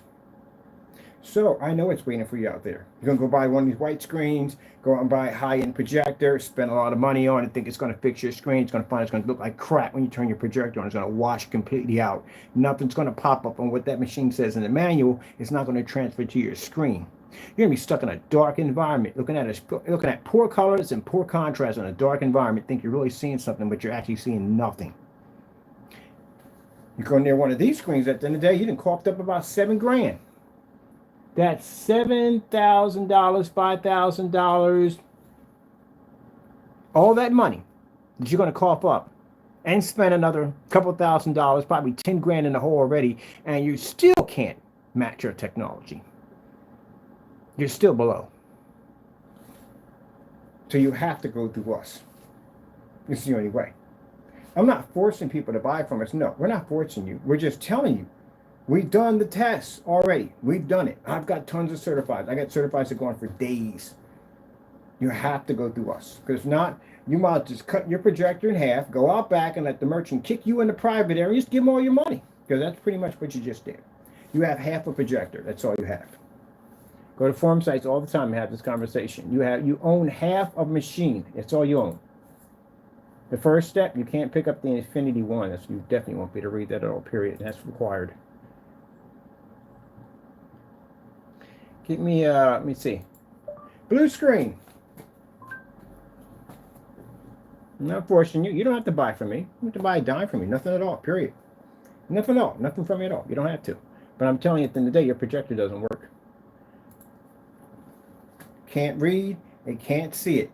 So I know it's waiting for you out there. You're going to go buy one of these white screens, go out and buy a high-end projector, spend a lot of money on it, think it's going to fix your screen. It's going to find it's going to look like crap when you turn your projector on. It's going to wash completely out. Nothing's going to pop up on what that machine says in the manual. It's not going to transfer to your screen. You're going to be stuck in a dark environment, looking at poor colors and poor contrast in a dark environment, think you're really seeing something, but you're actually seeing nothing. You go near one of these screens at the end of the day, you done coughed up about $7,000. That's $7,000, $5,000, all that money that you're going to cough up and spend another couple $1,000, probably $10,000 in the hole already, and you still can't match your technology. You're still below. So you have to go through us. This is the only way. I'm not forcing people to buy from us. No, we're not forcing you. We're just telling you. We've done the tests already. We've done it. I've got tons of certifieds. I got certifieds that go on for days. You have to go through us. Because if not, you might just cut your projector in half, go out back and let the merchant kick you in the private area, just give them all your money. Because that's pretty much what you just did. You have half a projector. That's all you have. Go to forum sites all the time and have this conversation. You own half of a machine. That's all you own. The first step, you can't pick up the Infinity One. That's, you definitely won't be able to read that at all, period. That's required. Get me, let me see. Blue screen. I'm not forcing you. You don't have to buy from me. You don't have to buy a dime from me. Nothing at all, period. Nothing at all. Nothing from me at all. You don't have to. But I'm telling you, at the end of the day, your projector doesn't work. Can't read. They can't see it.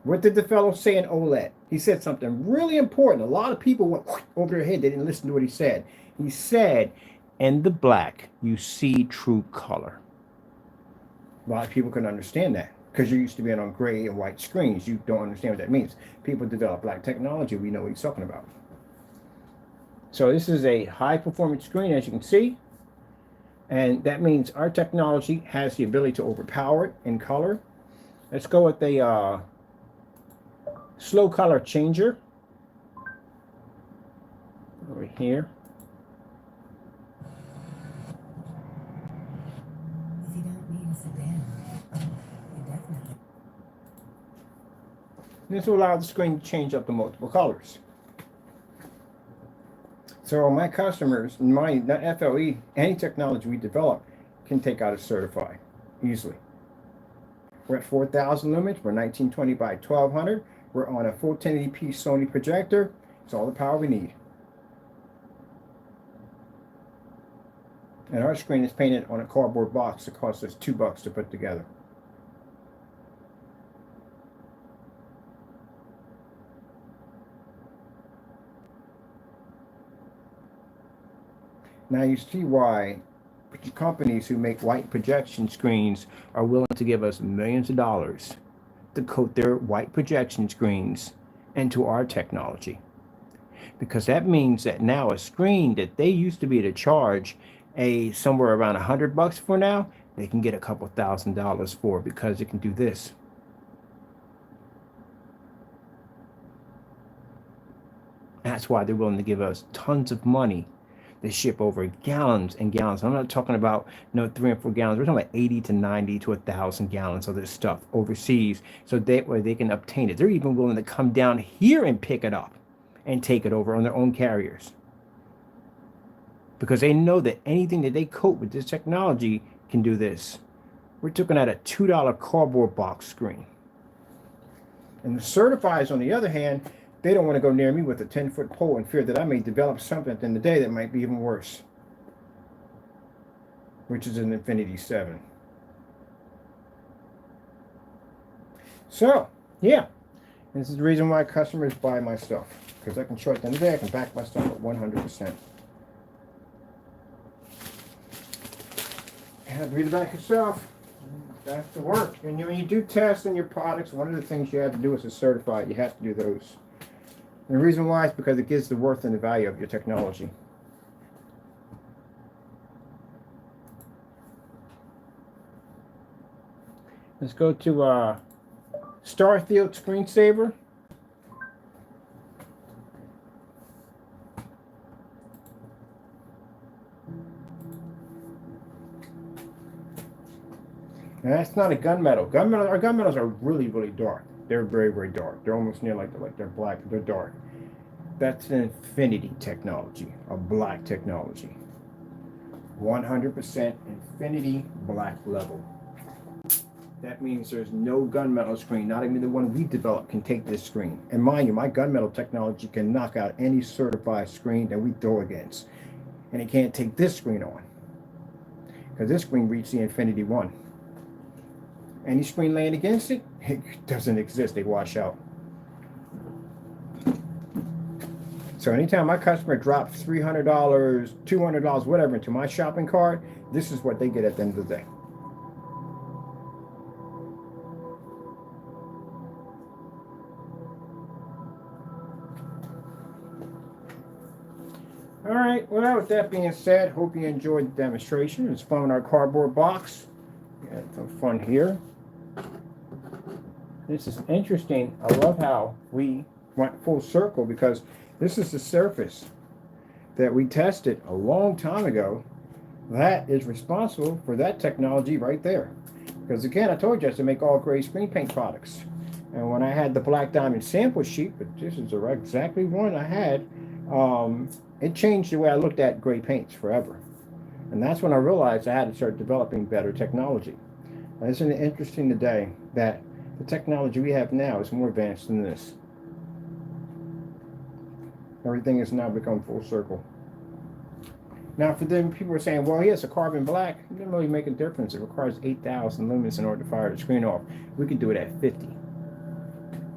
What did the fellow say in OLED? He said something really important. A lot of people went over their head. They didn't listen to what he said. He said, in the black, you see true color. A lot of people can understand that because you're used to being on gray and white screens. You don't understand what that means. People develop black technology. We know what he's talking about. So this is a high performance screen, as you can see. And that means our technology has the ability to overpower it in color. Let's go with a slow color changer over here. If you don't need a sedan, you definitely. This will allow the screen to change up to multiple colors. So my customers, not FLE, any technology we develop can take out a certified easily. We're at 4,000 lumens. We're 1920 by 1200. We're on a full 1080p Sony projector. It's all the power we need. And our screen is painted on a cardboard box that costs us $2 to put together. Now you see why companies who make white projection screens are willing to give us millions of dollars to coat their white projection screens into our technology. Because that means that now a screen that they used to be able to charge somewhere around $100 for now, they can get a couple $1,000s for because it can do this. that's why they're willing to give us tons of money to ship over gallons and gallons. I'm not talking about 3 and 4 gallons. We're talking about 80 to 90 to 1,000 gallons of this stuff overseas, so that way they can obtain it. They're even willing to come down here and pick it up and take it over on their own carriers, because they know that anything that they coat with this technology can do this. We're looking at a $2 cardboard box screen. And the certifieds, on the other hand, they don't want to go near me with a 10-foot pole in fear that I may develop something at the end of the day that might be even worse, which is an Infinity 7. So, yeah, this is the reason why customers buy my stuff, because I can show at the end of the day, I can back my stuff at 100%. You have to read it back yourself. That's the work. And when you do tests on your products, one of the things you have to do is to certify it. You have to do those. And the reason why is because it gives the worth and the value of your technology. Let's go to Starfield screensaver. And that's not a gunmetal. Our gunmetals are really, really dark. They're very, very dark. They're almost near like they're black, but they're dark. That's an Infinity technology, a black technology. 100% Infinity black level. That means there's no gunmetal screen, not even the one we developed, can take this screen. And mind you, my gunmetal technology can knock out any certified screen that we throw against. And it can't take this screen on, because this screen reached the Infinity 1. Any screen laying against it, it doesn't exist. They wash out. So anytime my customer drops $300, $200, whatever into my shopping cart, this is what they get at the end of the day. All right, well, with that being said, hope you enjoyed the demonstration. It's fun in our cardboard box. We had some fun here. This is interesting. I love how we went full circle, because this is the surface that we tested a long time ago that is responsible for that technology right there. Because again, I told you I used to make all gray screen paint products. And when I had the Black Diamond sample sheet, but this is the exactly one I had, it changed the way I looked at gray paints forever. And that's when I realized I had to start developing better technology. And isn't it interesting today that the technology we have now is more advanced than this? Everything has now become full circle. Now, for them, people are saying, well, yes, a carbon black, it doesn't really make a difference. It requires 8,000 lumens in order to fire the screen off. We can do it at 50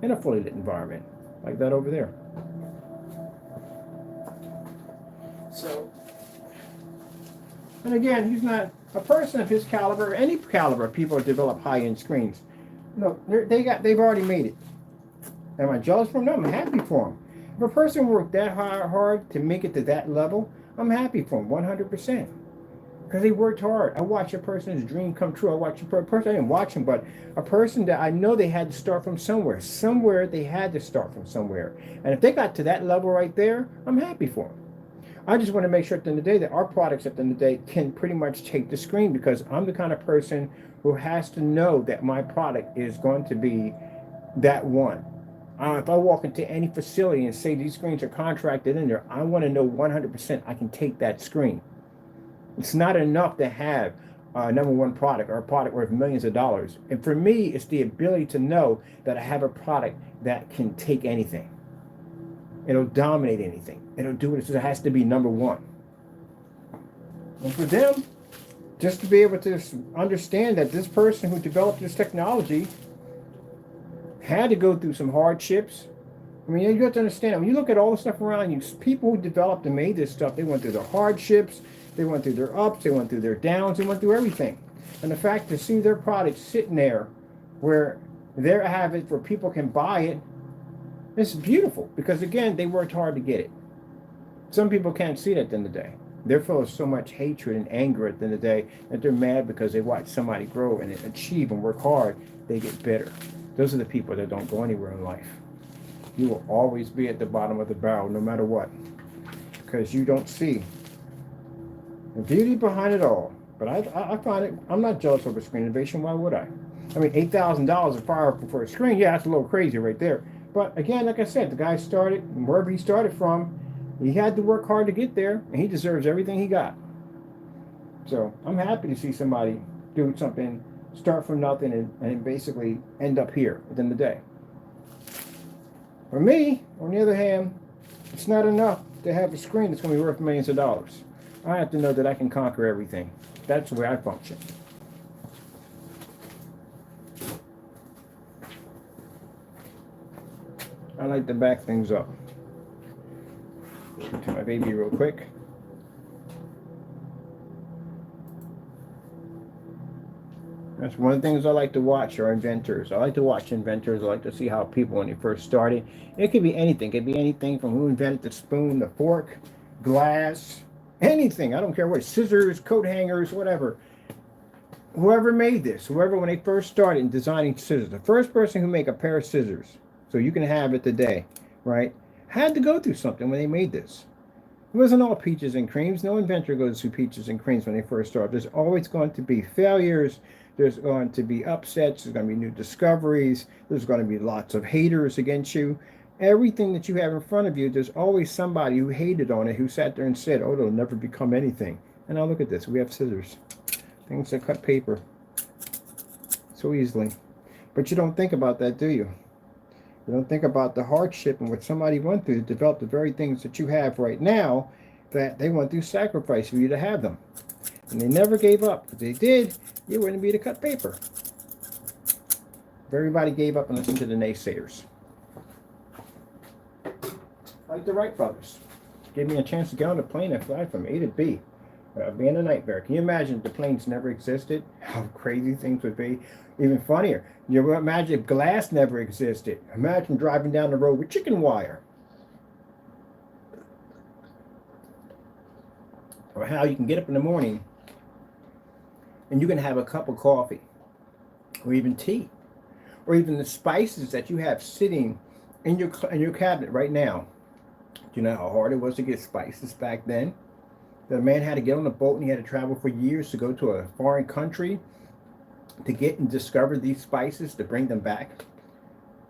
in a fully lit environment, like that over there. So, and again, he's not a person of his caliber, any caliber of people that develop high-end screens. No, they've already made it. Am I jealous for them? No, I'm happy for them. If a person worked that hard to make it to that level, I'm happy for them 100%. Because they worked hard. I watched a person's dream come true. I watched a person, I didn't watch him, but a person that I know they had to start from somewhere. Somewhere they had to start from somewhere. And if they got to that level right there, I'm happy for them. I just want to make sure at the end of the day that our products at the end of the day can pretty much take the screen, because I'm the kind of person who has to know that my product is going to be that one. If I walk into any facility and say these screens are contracted in there, I want to know 100% I can take that screen. It's not enough to have a number one product or a product worth millions of dollars. And for me, it's the ability to know that I have a product that can take anything. It'll dominate anything. It'll do it. It has to be number one. And for them, just to be able to understand that this person who developed this technology had to go through some hardships. I mean, you have to understand, when you look at all the stuff around you, people who developed and made this stuff, they went through the hardships, they went through their ups, they went through their downs, they went through everything. And the fact to see their product sitting there where they have it, where people can buy it, it's beautiful, because again, they worked hard to get it. Some people can't see it at the end of the day. They're full of so much hatred and anger at the end of the day that they're mad because they watch somebody grow and achieve and work hard. They get bitter. Those are the people that don't go anywhere in life. You will always be at the bottom of the barrel no matter what, because you don't see the beauty behind it all. But I find it, I'm not jealous of a screen innovation. Why would I? I mean, $8,000 a fire for a screen, yeah, that's a little crazy right there. But again, like I said, the guy started, wherever he started from, he had to work hard to get there, and he deserves everything he got. So I'm happy to see somebody do something, start from nothing, and basically end up here at the end of the day. For me, on the other hand, it's not enough to have a screen that's going to be worth millions of dollars. I have to know that I can conquer everything. That's the way I function. I like to back things up. To my baby real quick. That's one of the things I like to watch are inventors. I like to watch inventors. I like to see how people, when they first started, it could be anything. It could be anything from who invented the spoon, the fork, glass, anything. I don't care what, scissors, coat hangers, whatever. Whoever made this, whoever, when they first started in designing scissors, the first person who made a pair of scissors, so you can have it today, right, had to go through something when they made this. It wasn't all peaches and creams. No inventor goes through peaches and creams when they first start. There's always going to be failures. There's going to be upsets. There's going to be new discoveries. There's going to be lots of haters against you. Everything that you have in front of you, there's always somebody who hated on it, who sat there and said, oh, it'll never become anything. And now look at this. We have scissors. Things that cut paper so easily. But you don't think about that, do you? You don't think about the hardship and what somebody went through to develop the very things that you have right now, that they went through sacrifice for you to have them. And they never gave up. If they did, you wouldn't be to cut paper. If everybody gave up and listened to the naysayers. Like the Wright brothers. Gave me a chance to get on a plane and fly from A to B. Being a nightmare. Can you imagine if the planes never existed? How crazy things would be. Even funnier. You imagine if glass never existed. Imagine driving down the road with chicken wire. Or how you can get up in the morning and you can have a cup of coffee. Or even tea. Or even the spices that you have sitting in your cabinet right now. Do you know how hard it was to get spices back then? The man had to get on a boat and he had to travel for years to go to a foreign country to get and discover these spices to bring them back.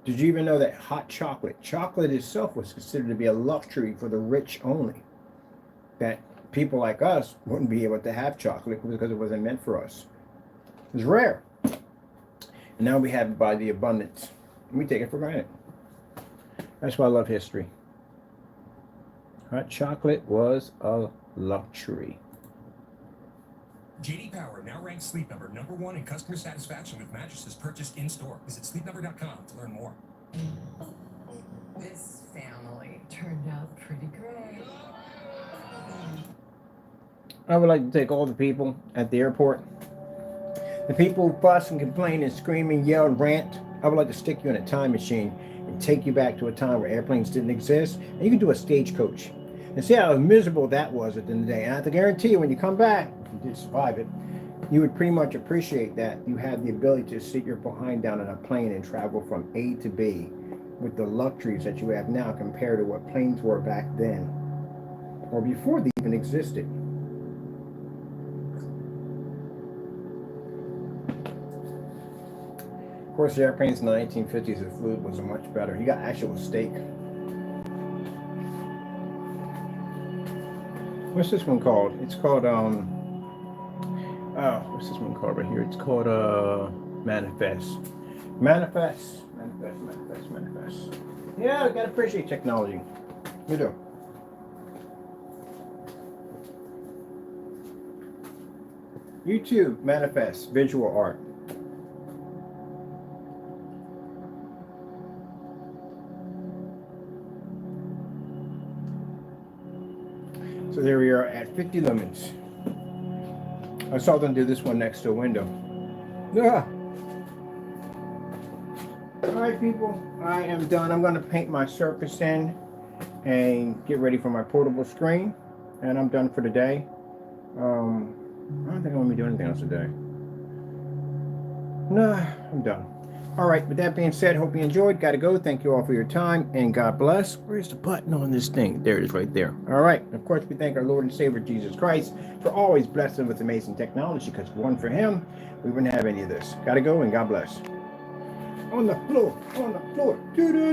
Did you even know that hot chocolate itself was considered to be a luxury for the rich only? That people like us wouldn't be able to have chocolate because it wasn't meant for us. It was rare. And now we have it by the abundance. And we take it for granted. That's why I love history. Hot chocolate was a luxury. JD Power now ranks Sleep Number #1 in customer satisfaction with mattresses purchased in-store. Visit sleepnumber.com to learn more. This family turned out pretty great. I would like to take all the people at the airport, the people who fuss and complain and scream and yell and rant, I would like to stick you in a time machine and take you back to a time where airplanes didn't exist, and you can do a stagecoach and see how miserable that was at the end of the day. And I have to guarantee you, when you come back, if you did survive it, you would pretty much appreciate that you had the ability to sit your behind down on a plane and travel from A to B with the luxuries that you have now compared to what planes were back then or before they even existed. Of course, the airplanes in the 1950s, the food was much better. You got actual steak. What's this one called? It's called, what's this one called right here? It's called, Manifest. Manifest. Yeah, I gotta appreciate technology. You do. YouTube, Manifest, visual art. So there we are at 50 lumens. I saw them do this one next to a window. Yeah. Alright people, I am done. I'm going to paint my surface in and get ready for my portable screen. And I'm done for the day. I don't think I'm going to be doing anything else today. No, I'm done. All right, with that being said, hope you enjoyed. Got to go. Thank you all for your time, and God bless. Where's the button on this thing? There it is right there. All right. Of course, we thank our Lord and Savior, Jesus Christ, for always blessing with amazing technology, because if it weren't for him, we wouldn't have any of this. Got to go, and God bless. On the floor. Doo-doo.